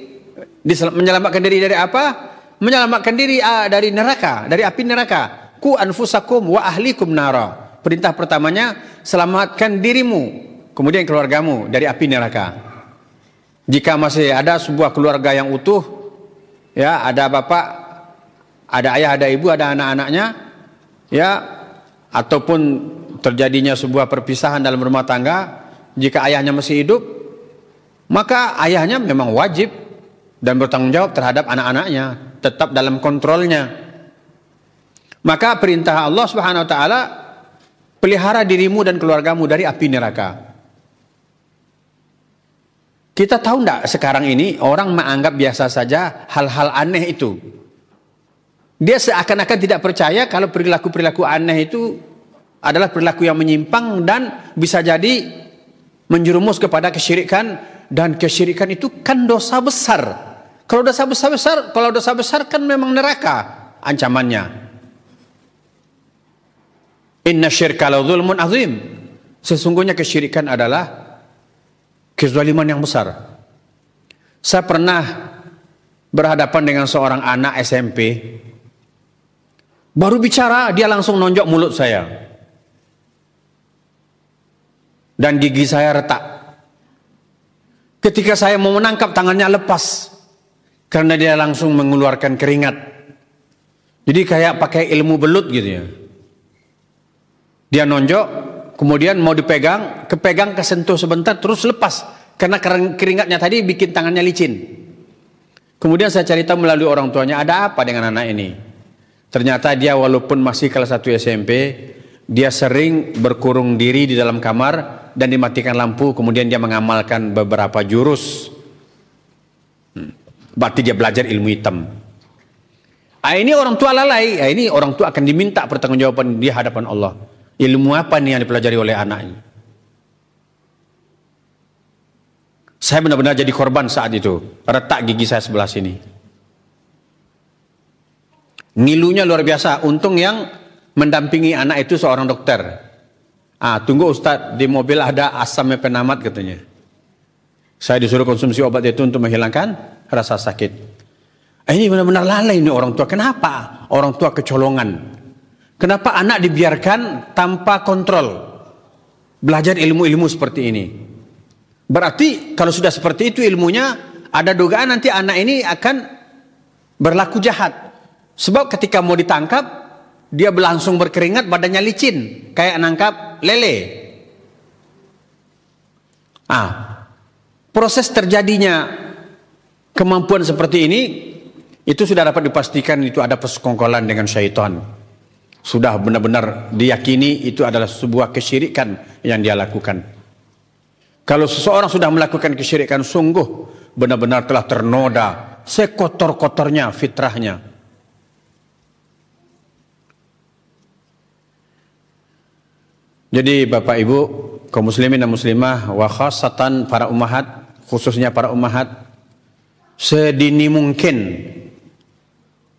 Menyelamatkan diri dari apa? Menyelamatkan diri dari neraka, dari api neraka. Qu anfusakum wa ahlikum nara. Perintah pertamanya, selamatkan dirimu, kemudian keluargamu dari api neraka. Jika masih ada sebuah keluarga yang utuh, ya, ada bapak, ada ayah, ada ibu, ada anak-anaknya, ya, ataupun terjadinya sebuah perpisahan dalam rumah tangga, jika ayahnya masih hidup, maka ayahnya memang wajib dan bertanggung jawab terhadap anak-anaknya, tetap dalam kontrolnya. Maka perintah Allah Subhanahu wa taala, pelihara dirimu dan keluargamu dari api neraka. Kita tahu enggak sekarang ini orang menganggap biasa saja hal-hal aneh itu. Dia seakan-akan tidak percaya kalau perilaku-perilaku aneh itu adalah perilaku yang menyimpang dan bisa jadi menjerumus kepada kesyirikan, dan kesyirikan itu kan dosa besar. Kalau dosa besar kan memang neraka ancamannya. Inna syirka la dzulmun azim. Sesungguhnya kesyirikan adalah kezaliman yang besar. Saya pernah berhadapan dengan seorang anak SMP. Baru bicara, dia langsung nonjok mulut saya. Dan gigi saya retak. Ketika saya mau menangkap, tangannya lepas. Karena dia langsung mengeluarkan keringat. Jadi kayak pakai ilmu belut gitu ya. Dia nonjok, kemudian mau dipegang, kepegang, kesentuh sebentar, terus lepas. Karena keringatnya tadi bikin tangannya licin. Kemudian saya cari tahu melalui orang tuanya, ada apa dengan anak ini. Ternyata dia walaupun masih kelas 1 SMP, dia sering berkurung diri di dalam kamar dan dimatikan lampu, kemudian dia mengamalkan beberapa jurus. Berarti dia belajar ilmu hitam. Ini orang tua lalai, ini orang tua akan diminta pertanggungjawaban di hadapan Allah. Ilmu apa nih yang dipelajari oleh anaknya? Saya benar-benar jadi korban saat itu. Retak gigi saya sebelah sini. Ngilunya luar biasa. Untung yang mendampingi anak itu seorang dokter. Tunggu Ustadz, di mobil ada asam penamat katanya. Saya disuruh konsumsi obat itu untuk menghilangkan rasa sakit. Ini benar-benar lalai ini orang tua. Kenapa orang tua kecolongan? Kenapa anak dibiarkan tanpa kontrol belajar ilmu-ilmu seperti ini? Berarti kalau sudah seperti itu ilmunya, ada dugaan nanti anak ini akan berlaku jahat. Sebab ketika mau ditangkap, dia langsung berkeringat, badannya licin, kayak nangkap lele. Proses terjadinya kemampuan seperti ini, itu sudah dapat dipastikan itu ada persekongkolan dengan syaitan. Sudah benar-benar diyakini itu adalah sebuah kesyirikan yang dia lakukan. Kalau seseorang sudah melakukan kesyirikan, sungguh benar-benar telah ternoda sekotor-kotornya fitrahnya. Jadi Bapak Ibu, kaum muslimin dan muslimah, wa khassatan para ummahat, khususnya para ummahat, sedini mungkin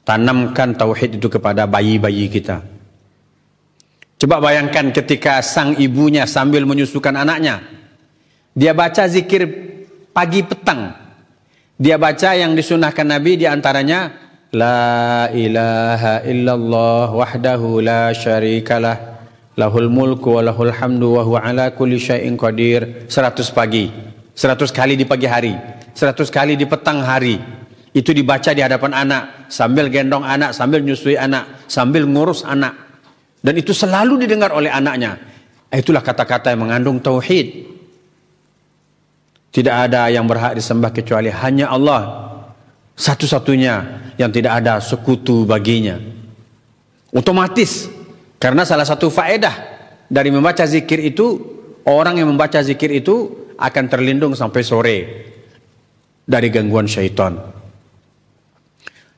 tanamkan tauhid itu kepada bayi-bayi kita. Coba bayangkan ketika sang ibunya sambil menyusukan anaknya, dia baca zikir pagi petang. Dia baca yang disunahkan Nabi, diantaranya La ilaha illallah wahdahu la syarikalah lahul mulku wa lahul hamdu wa huwa ala kulli syai'in qadir. 100 pagi, 100 kali di pagi hari, 100 kali di petang hari. Itu dibaca di hadapan anak, sambil gendong anak, sambil nyusui anak, sambil ngurus anak. Dan itu selalu didengar oleh anaknya. Itulah kata-kata yang mengandung tauhid. Tidak ada yang berhak disembah kecuali hanya Allah, satu-satunya yang tidak ada sekutu baginya. Otomatis, karena salah satu faedah dari membaca zikir itu, orang yang membaca zikir itu akan terlindung sampai sore dari gangguan syaitan.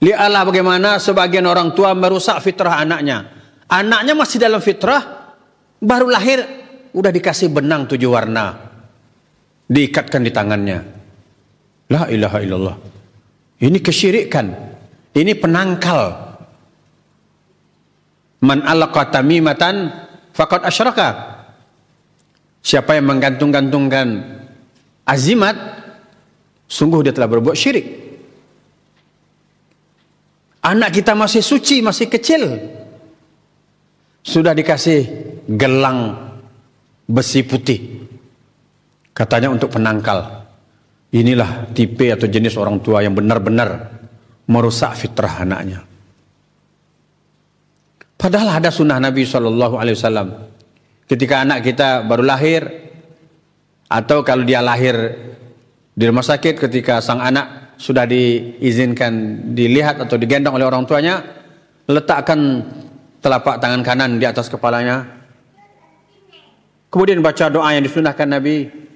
Lihatlah bagaimana sebagian orang tua merusak fitrah anaknya. Anaknya masih dalam fitrah, baru lahir udah dikasih benang 7 warna, diikatkan di tangannya. La ilaha illallah. Ini kesyirikan, ini penangkal. Man alaqa tamimatan faqad asyraka. Siapa yang menggantung-gantungkan azimat, sungguh dia telah berbuat syirik. Anak kita masih suci, masih kecil, sudah dikasih gelang besi putih, katanya untuk penangkal. Inilah tipe atau jenis orang tua yang benar-benar merusak fitrah anaknya. Padahal ada sunnah Nabi SAW. Ketika anak kita baru lahir, atau kalau dia lahir di rumah sakit, ketika sang anak sudah diizinkan dilihat atau digendong oleh orang tuanya, letakkan telapak tangan kanan di atas kepalanya, kemudian baca doa yang disunahkan Nabi.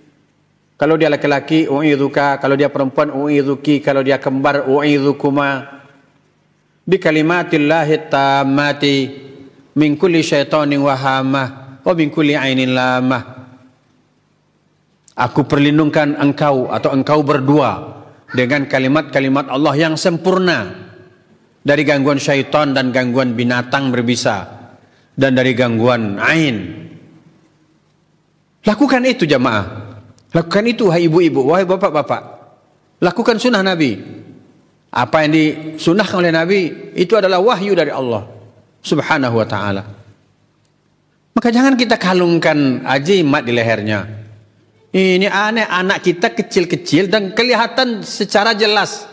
Kalau dia laki-laki, u'idzuka; kalau dia perempuan, u'idzuki; kalau dia kembar, u'idzukuma bi kalimatillahi tammati min kulli syaitanin wahamah wa min kulli ainin lamah. Aku perlindungkan engkau atau engkau berdua dengan kalimat-kalimat Allah yang sempurna dari gangguan syaitan dan gangguan binatang berbisa dan dari gangguan ain. Lakukan itu jamaah. Lakukan itu wahai ibu-ibu, wahai bapak-bapak. Lakukan sunnah Nabi. Apa yang disunahkan oleh Nabi itu adalah wahyu dari Allah Subhanahu wa ta'ala. Maka jangan kita kalungkan ajimat di lehernya. Ini aneh, anak kita kecil-kecil dan kelihatan secara jelas.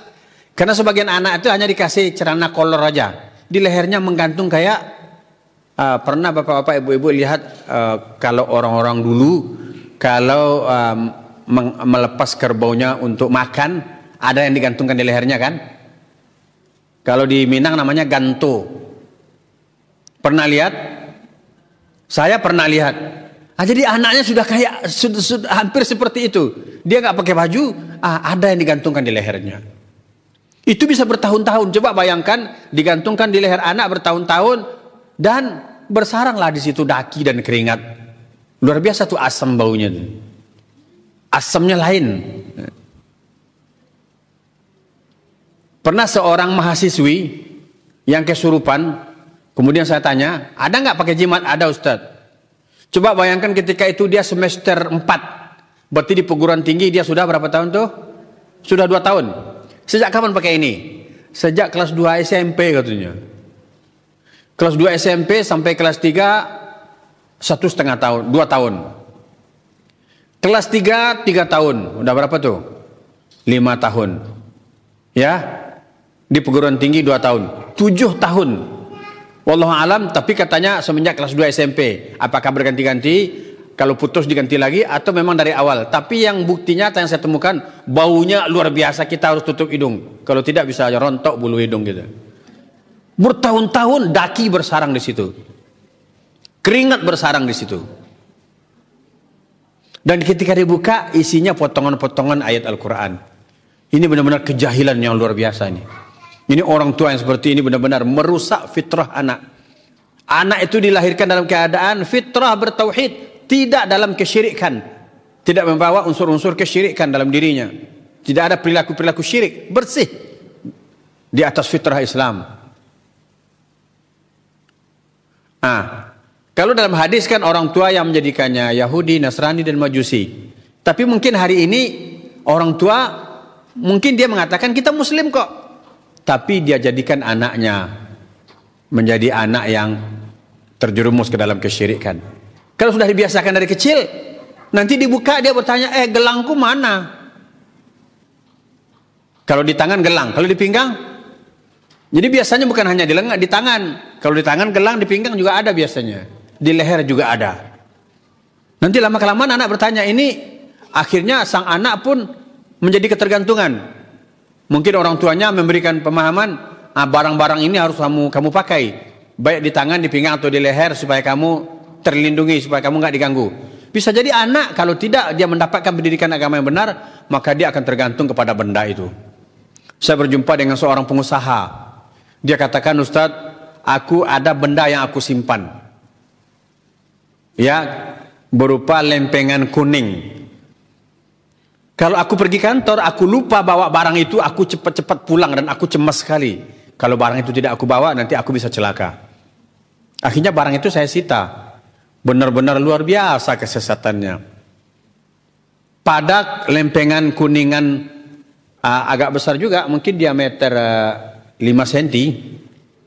Karena sebagian anak itu hanya dikasih celana kolor aja, di lehernya menggantung kayak pernah bapak-bapak ibu-ibu lihat kalau orang-orang dulu kalau melepas kerbaunya untuk makan, ada yang digantungkan di lehernya kan? Kalau di Minang namanya ganto. Pernah lihat? Saya pernah lihat. Jadi anaknya sudah kayak sudah hampir seperti itu. Dia nggak pakai baju, ada yang digantungkan di lehernya. Itu bisa bertahun-tahun. Coba bayangkan digantungkan di leher anak bertahun-tahun dan bersaranglah di situ daki dan keringat. Luar biasa tuh asam baunya. Asamnya lain. Pernah seorang mahasiswi yang kesurupan, kemudian saya tanya, ada nggak pakai jimat? Ada Ustadz. Coba bayangkan ketika itu dia semester 4. Berarti di perguruan tinggi dia sudah berapa tahun tuh? Sudah 2 tahun. Sejak kapan pakai ini? sejak kelas 2 SMP katanya. Kelas 2 SMP sampai kelas 3 1,5 tahun, 2 tahun. Kelas 3 tahun, udah berapa tuh? 5 tahun. Ya, di perguruan tinggi 2 tahun, 7 tahun. Wallahu alam, tapi katanya semenjak kelas 2 SMP. Apakah berganti-ganti? Kalau putus diganti lagi atau memang dari awal? Tapi yang buktinya yang saya temukan, baunya luar biasa, kita harus tutup hidung. Kalau tidak bisa rontok bulu hidung gitu. Bertahun-tahun daki bersarang di situ. Keringat bersarang di situ. Dan ketika dibuka isinya potongan-potongan ayat Al-Quran. Ini benar-benar kejahilan yang luar biasa ini. Ini orang tua yang seperti ini benar-benar merusak fitrah anak. Anak itu dilahirkan dalam keadaan fitrah bertauhid, tidak dalam kesyirikan, tidak membawa unsur-unsur kesyirikan dalam dirinya, tidak ada perilaku-perilaku syirik, bersih di atas fitrah Islam. Kalau dalam hadis kan orang tua yang menjadikannya Yahudi, Nasrani dan Majusi. Tapi mungkin hari ini orang tua mungkin dia mengatakan kita Muslim kok, tapi dia jadikan anaknya menjadi anak yang terjerumus ke dalam kesyirikan. Kalau sudah dibiasakan dari kecil, nanti dibuka dia bertanya, gelangku mana? Kalau di tangan gelang, kalau di pinggang, jadi biasanya bukan hanya di lengan, di tangan. Kalau di tangan gelang, di pinggang juga ada biasanya, di leher juga ada. Nanti lama-kelamaan anak bertanya ini, akhirnya sang anak pun menjadi ketergantungan. Mungkin orang tuanya memberikan pemahaman, barang-barang ini harus kamu pakai, baik di tangan, di pinggang atau di leher supaya kamu terlindungi, supaya kamu nggak diganggu. Bisa jadi anak kalau tidak dia mendapatkan pendidikan agama yang benar, maka dia akan tergantung kepada benda itu. Saya berjumpa dengan seorang pengusaha. Dia katakan, Ustadz, aku ada benda yang aku simpan, ya, berupa lempengan kuning. Kalau aku pergi kantor, aku lupa bawa barang itu, aku cepat-cepat pulang dan aku cemas sekali. Kalau barang itu tidak aku bawa, nanti aku bisa celaka. Akhirnya barang itu saya sita. Benar-benar luar biasa kesesatannya. Pada lempengan kuningan agak besar juga, mungkin diameter 5 cm.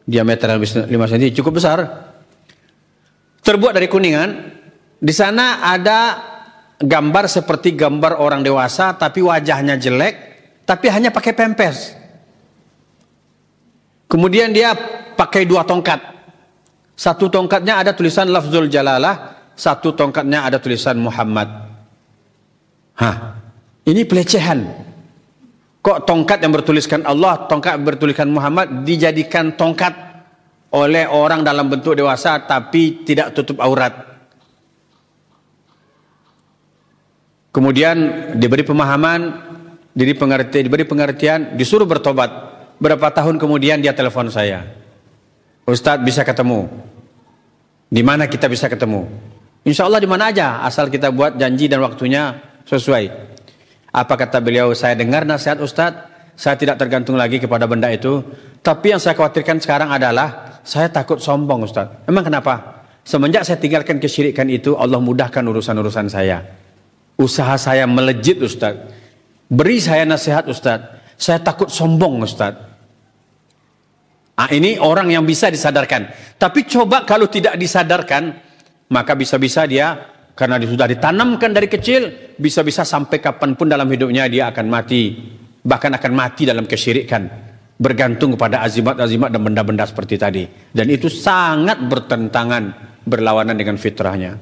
Diameter 5 cm, cukup besar. Terbuat dari kuningan. Di sana ada gambar seperti gambar orang dewasa, tapi wajahnya jelek, tapi hanya pakai pempes. Kemudian dia pakai 2 tongkat. Satu tongkatnya ada tulisan Lafzul Jalalah, satu tongkatnya ada tulisan Muhammad. Ini pelecehan. Kok tongkat yang bertuliskan Allah, tongkat bertuliskan Muhammad dijadikan tongkat oleh orang dalam bentuk dewasa tapi tidak tutup aurat. Kemudian diberi pemahaman, diberi pengertian, disuruh bertobat. Berapa tahun kemudian dia telepon saya. Ustadz, bisa ketemu. Di mana kita bisa ketemu? Insya Allah di mana aja, asal kita buat janji dan waktunya sesuai. Apa kata beliau? Saya dengar nasihat Ustadz, saya tidak tergantung lagi kepada benda itu. Tapi yang saya khawatirkan sekarang adalah saya takut sombong Ustadz. Emang kenapa? Semenjak saya tinggalkan kesyirikan itu, Allah mudahkan urusan-urusan saya. Usaha saya melejit Ustadz. Beri saya nasihat Ustadz. Saya takut sombong Ustadz. Ini orang yang bisa disadarkan. Tapi coba kalau tidak disadarkan, maka bisa-bisa dia, karena dia sudah ditanamkan dari kecil, bisa-bisa sampai kapanpun dalam hidupnya dia akan mati. Bahkan akan mati dalam kesyirikan. Bergantung kepada azimat-azimat dan benda-benda seperti tadi. Dan itu sangat bertentangan, berlawanan dengan fitrahnya.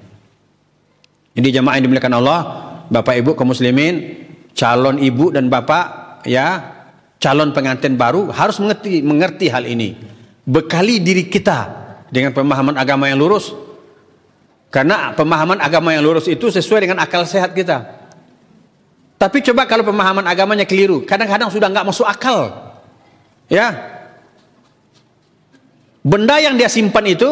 Jadi jamaah yang dimuliakan Allah, Bapak Ibu kaum muslimin, calon ibu dan bapak, ya, calon pengantin baru harus mengerti hal ini. Bekali diri kita dengan pemahaman agama yang lurus. Karena pemahaman agama yang lurus itu sesuai dengan akal sehat kita. Tapi coba kalau pemahaman agamanya keliru, kadang-kadang sudah nggak masuk akal. Ya. Benda yang dia simpan itu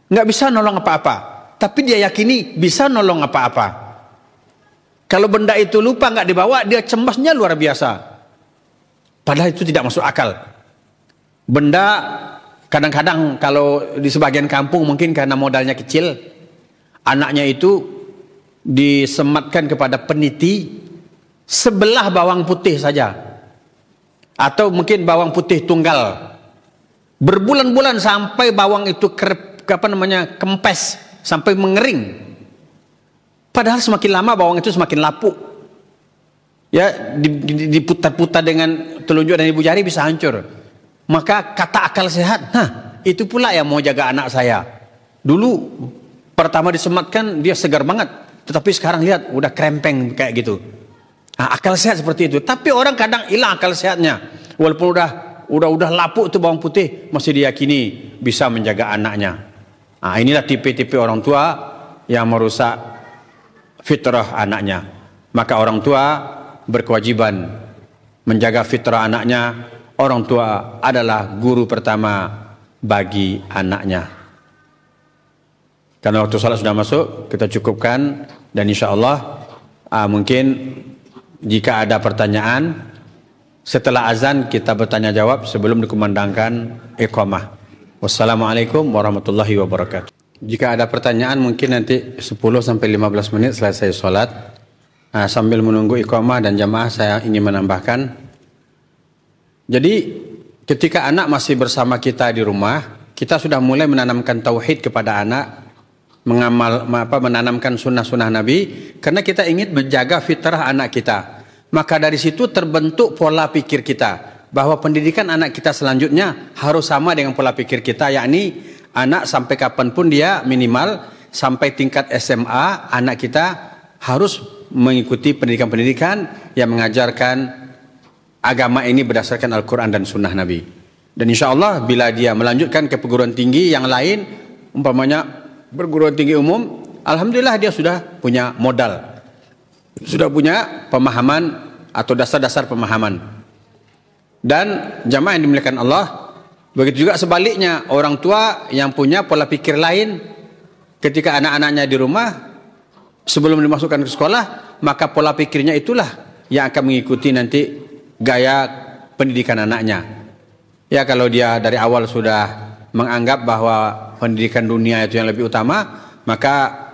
nggak bisa nolong apa-apa, tapi dia yakini bisa nolong apa-apa. Kalau benda itu lupa nggak dibawa, dia cemasnya luar biasa. Padahal itu tidak masuk akal. Benda kadang-kadang kalau di sebagian kampung mungkin karena modalnya kecil, anaknya itu disematkan kepada peniti sebelah bawang putih saja. Atau mungkin bawang putih tunggal. Berbulan-bulan sampai bawang itu kempes, sampai mengering. Padahal semakin lama bawang itu semakin lapuk. Ya, diputar-putar dengan telunjuk dan ibu jari bisa hancur. Maka kata akal sehat, nah itu pula yang mau jaga anak saya. Dulu pertama disematkan dia segar banget, tetapi sekarang lihat udah krempeng kayak gitu. Nah, akal sehat seperti itu. Tapi orang kadang hilang akal sehatnya. Walaupun udah lapuk tuh bawang putih, masih diyakini bisa menjaga anaknya. Nah, inilah tipe-tipe orang tua yang merusak fitrah anaknya. Maka orang tua berkewajiban menjaga fitrah anaknya. Orang tua adalah guru pertama bagi anaknya. Karena waktu salat sudah masuk, kita cukupkan, dan insya Allah mungkin jika ada pertanyaan setelah azan kita bertanya jawab sebelum dikumandangkan iqamah. Wassalamualaikum warahmatullahi wabarakatuh. Jika ada pertanyaan mungkin nanti 10 sampai 15 menit selesai salat. Sambil menunggu iqamah dan jamaah, saya ingin menambahkan. Jadi ketika anak masih bersama kita di rumah, kita sudah mulai menanamkan tauhid kepada anak, menanamkan sunnah-sunnah Nabi, karena kita ingin menjaga fitrah anak kita. Maka dari situ terbentuk pola pikir kita, bahwa pendidikan anak kita selanjutnya harus sama dengan pola pikir kita, yakni anak sampai kapanpun dia minimal sampai tingkat SMA, anak kita harus mengikuti pendidikan-pendidikan yang mengajarkan agama ini berdasarkan Al-Quran dan Sunnah Nabi. Dan insya Allah bila dia melanjutkan ke perguruan tinggi yang lain, umpamanya perguruan tinggi umum, alhamdulillah dia sudah punya modal, sudah punya pemahaman atau dasar-dasar pemahaman. Dan jamaah yang dimuliakan Allah, begitu juga sebaliknya, orang tua yang punya pola pikir lain, ketika anak-anaknya di rumah sebelum dimasukkan ke sekolah, maka pola pikirnya itulah yang akan mengikuti nanti gaya pendidikan anaknya. Ya, kalau dia dari awal sudah menganggap bahwa pendidikan dunia itu yang lebih utama, maka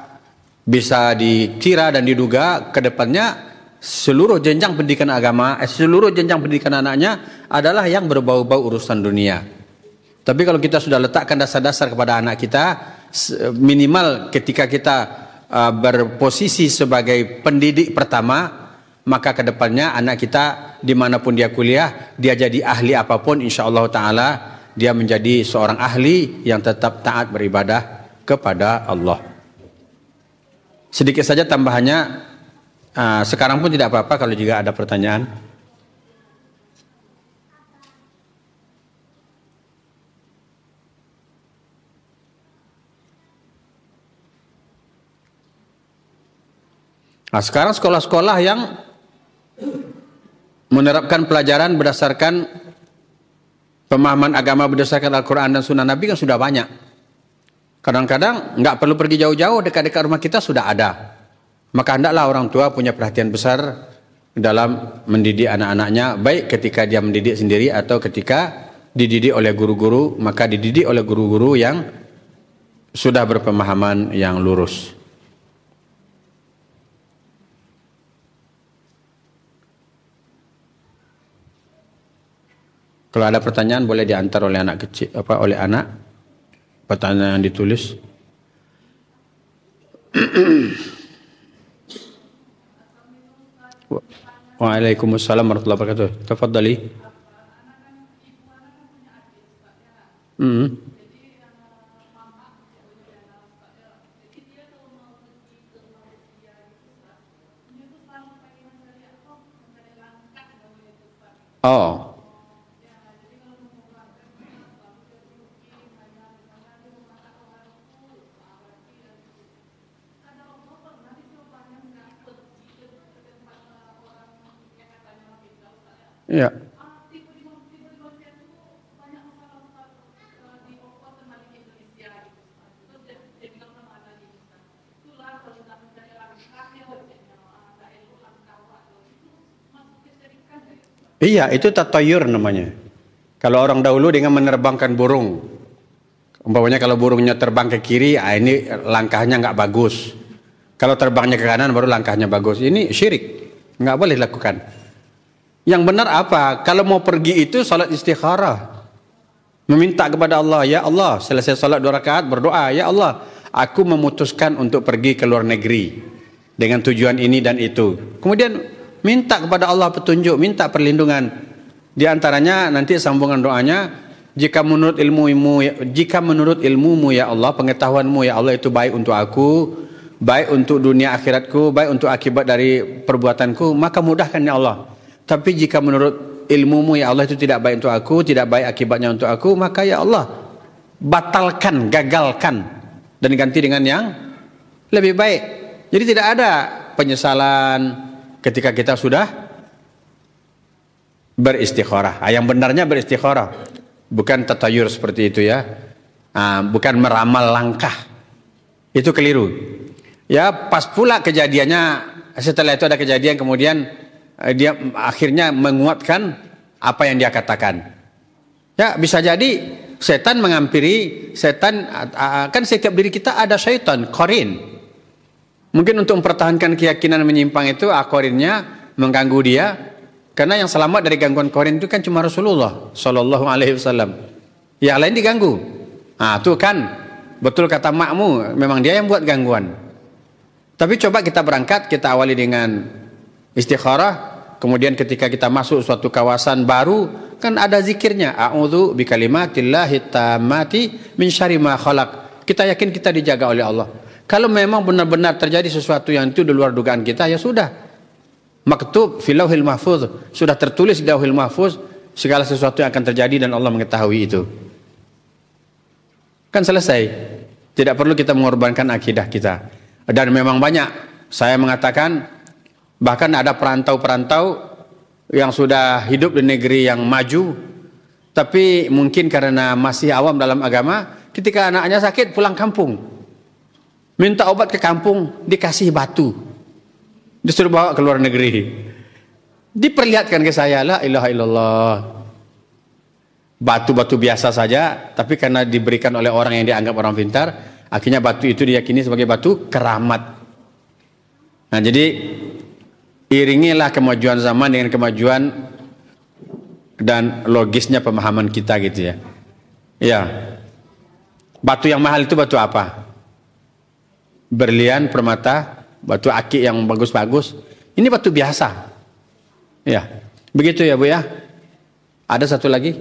bisa dikira dan diduga ke depannya seluruh jenjang pendidikan agama, seluruh jenjang pendidikan anaknya adalah yang berbau-bau urusan dunia. Tapi kalau kita sudah letakkan dasar-dasar kepada anak kita, minimal ketika kita berposisi sebagai pendidik pertama, maka kedepannya anak kita dimanapun dia kuliah, dia jadi ahli apapun, insya Allah Ta'ala dia menjadi seorang ahli yang tetap taat beribadah kepada Allah. Sedikit saja tambahannya, sekarang pun tidak apa-apa kalau juga ada pertanyaan. Nah, sekarang sekolah-sekolah yang menerapkan pelajaran berdasarkan pemahaman agama berdasarkan Al-Quran dan Sunnah Nabi kan sudah banyak. Kadang-kadang nggak perlu pergi jauh-jauh, dekat-dekat rumah kita sudah ada. Maka hendaklah orang tua punya perhatian besar dalam mendidik anak-anaknya, baik ketika dia mendidik sendiri atau ketika dididik oleh guru-guru, maka dididik oleh guru-guru yang sudah berpemahaman yang lurus. Kalau ada pertanyaan boleh diantar oleh anak kecil, oleh anak, pertanyaan yang ditulis. Waalaikumsalam warahmatullahi wabarakatuh. Tafadhali. Oh. Ya. Iya, itu tatayur namanya. Kalau orang dahulu dengan menerbangkan burung, umpamanya kalau burungnya terbang ke kiri, ini langkahnya nggak bagus. Kalau terbangnya ke kanan, baru langkahnya bagus. Ini syirik, nggak boleh dilakukan. Yang benar apa? Kalau mau pergi itu salat istikharah. Meminta kepada Allah, ya Allah, selesai salat 2 rakaat berdoa, ya Allah, aku memutuskan untuk pergi ke luar negeri dengan tujuan ini dan itu. Kemudian minta kepada Allah petunjuk, minta perlindungan. Di antaranya nanti sambungan doanya, jika menurut ilmumu ya Allah, pengetahuanmu ya Allah itu baik untuk aku, baik untuk dunia akhiratku, baik untuk akibat dari perbuatanku, maka mudahkan ya Allah. Tapi jika menurut ilmumu ya Allah itu tidak baik untuk aku, tidak baik akibatnya untuk aku, maka ya Allah batalkan, gagalkan dan ganti dengan yang lebih baik. Jadi tidak ada penyesalan ketika kita sudah beristikharah. Yang benarnya beristikharah, bukan tatayur seperti itu ya. Bukan meramal langkah, itu keliru. Ya pas pula kejadiannya, setelah itu ada kejadian, kemudian dia akhirnya menguatkan apa yang dia katakan. Ya bisa jadi setan menghampiri, setan kan setiap diri kita ada syaitan, qarin. Mungkin untuk mempertahankan keyakinan menyimpang itu, qarinnya mengganggu dia. Karena yang selamat dari gangguan qarin itu kan cuma Rasulullah Sallallahu Alaihi Wasallam. Yang lain diganggu. Tuh kan betul kata makmu, memang dia yang buat gangguan. Tapi coba kita berangkat, kita awali dengan istikharah. Kemudian ketika kita masuk suatu kawasan baru, kan ada zikirnya, a'udzu bikalimatillahi tammati min syarri ma khalaq. Kita yakin kita dijaga oleh Allah. Kalau memang benar-benar terjadi sesuatu yang itu di luar dugaan kita, ya sudah. Maktub fil lauhil mahfuz, sudah tertulis di lauhil mahfuz segala sesuatu yang akan terjadi dan Allah mengetahui itu. Kan selesai. Tidak perlu kita mengorbankan akidah kita. Dan memang banyak, saya mengatakan, bahkan ada perantau-perantau yang sudah hidup di negeri yang maju, tapi mungkin karena masih awam dalam agama, ketika anaknya sakit pulang kampung, minta obat ke kampung, dikasih batu, disuruh bawa ke luar negeri, diperlihatkan ke saya, la ilaha illallah, batu-batu biasa saja, tapi karena diberikan oleh orang yang dianggap orang pintar, akhirnya batu itu diyakini sebagai batu keramat. Nah jadi iringilah kemajuan zaman dengan kemajuan dan logisnya pemahaman kita gitu ya. Ya. Batu yang mahal itu batu apa? Berlian, permata, batu akik yang bagus-bagus. Ini batu biasa. Ya. Begitu ya Bu ya. Ada satu lagi?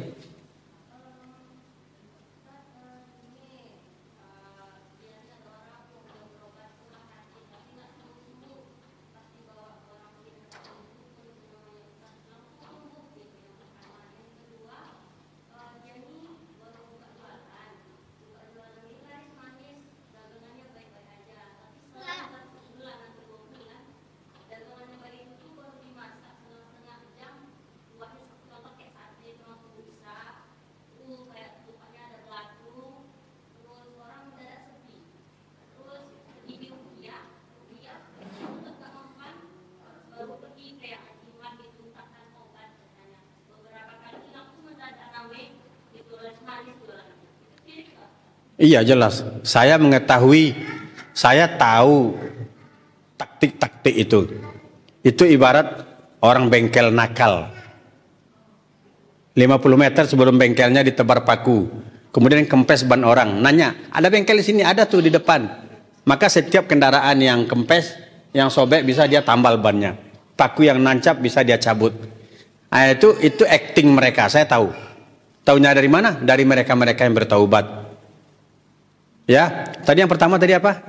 Iya jelas. Saya mengetahui, saya tahu taktik-taktik itu. Itu ibarat orang bengkel nakal. 50 meter sebelum bengkelnya ditebar paku. Kemudian kempes ban orang. Nanya, ada bengkel di sini? Ada tuh di depan. Maka setiap kendaraan yang kempes, yang sobek bisa dia tambal bannya. Paku yang nancap bisa dia cabut. Nah, itu acting mereka, saya tahu. Taunya dari mana? Dari mereka-mereka yang bertaubat. Ya, tadi yang pertama tadi apa?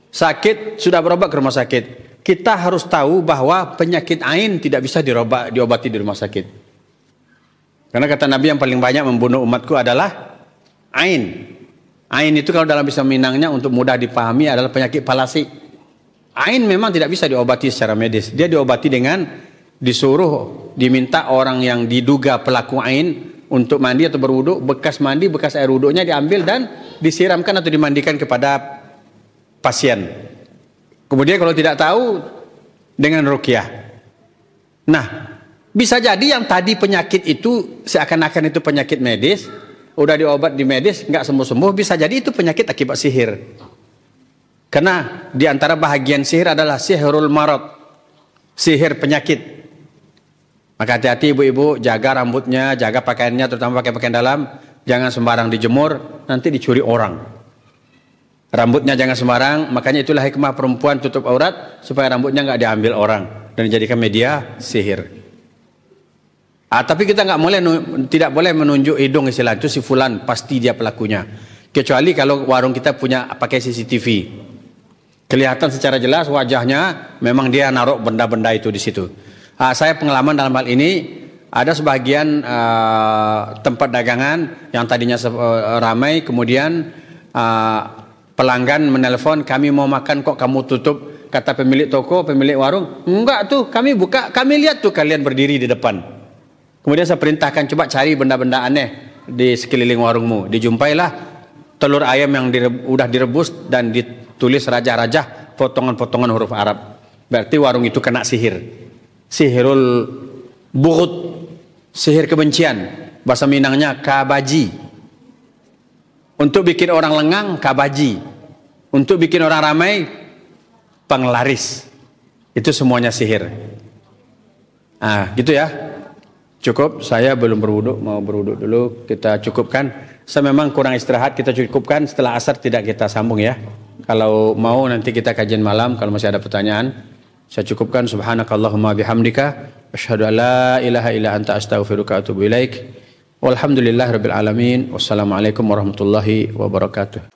Sakit sudah berobat ke rumah sakit. Kita harus tahu bahwa penyakit ain tidak bisa diobati di rumah sakit. Karena kata Nabi yang paling banyak membunuh umatku adalah ain. Ain itu kalau dalam bahasa Minangnya untuk mudah dipahami adalah penyakit palasi. Ain memang tidak bisa diobati secara medis. Dia diobati dengan disuruh, diminta orang yang diduga pelaku ain untuk mandi atau berwudu, bekas mandi, bekas air wudunya diambil dan disiramkan atau dimandikan kepada pasien. Kemudian kalau tidak tahu dengan ruqyah. Nah, bisa jadi yang tadi penyakit itu seakan-akan itu penyakit medis, udah diobat di medis nggak sembuh-sembuh, bisa jadi itu penyakit akibat sihir. Karena di antara bahagian sihir adalah sihirul marad. sihir penyakit. Maka hati-hati ibu-ibu, jaga rambutnya, jaga pakaiannya, terutama pakai pakaian dalam, jangan sembarang dijemur, nanti dicuri orang. Rambutnya jangan sembarang, makanya itulah hikmah perempuan tutup aurat, supaya rambutnya nggak diambil orang dan dijadikan media sihir. Tapi kita tidak boleh menunjuk hidung istilah itu, si fulan pasti dia pelakunya. Kecuali kalau warung kita punya pakai CCTV, kelihatan secara jelas wajahnya, memang dia naruh benda-benda itu di situ. Saya pengalaman dalam hal ini, ada sebagian tempat dagangan yang tadinya ramai, kemudian pelanggan menelpon, kami mau makan kok kamu tutup. Kata pemilik toko, pemilik warung, enggak tuh, kami buka, kami lihat tuh kalian berdiri di depan. Kemudian saya perintahkan, coba cari benda-benda aneh di sekeliling warungmu. Dijumpailah telur ayam yang udah direbus dan ditulis raja-raja, potongan-potongan huruf Arab. Berarti warung itu kena sihir. Sihirul bughut, sihir kebencian. Bahasa Minangnya kabaji. Untuk bikin orang lengang, kabaji. Untuk bikin orang ramai, penglaris. Itu semuanya sihir. Gitu ya. Cukup, saya belum berwuduk, mau berwuduk dulu. Kita cukupkan. Saya memang kurang istirahat, kita cukupkan. Setelah asar tidak kita sambung ya. Kalau mau nanti kita kajian malam, kalau masih ada pertanyaan. Saya cukupkan. Subhanakallahumma bihamdika asyhadu an la ilaha illa anta astaghfiruka wa atubu ilaik. Walhamdulillahirabbil alamin. Wassalamualaikum warahmatullahi wabarakatuh.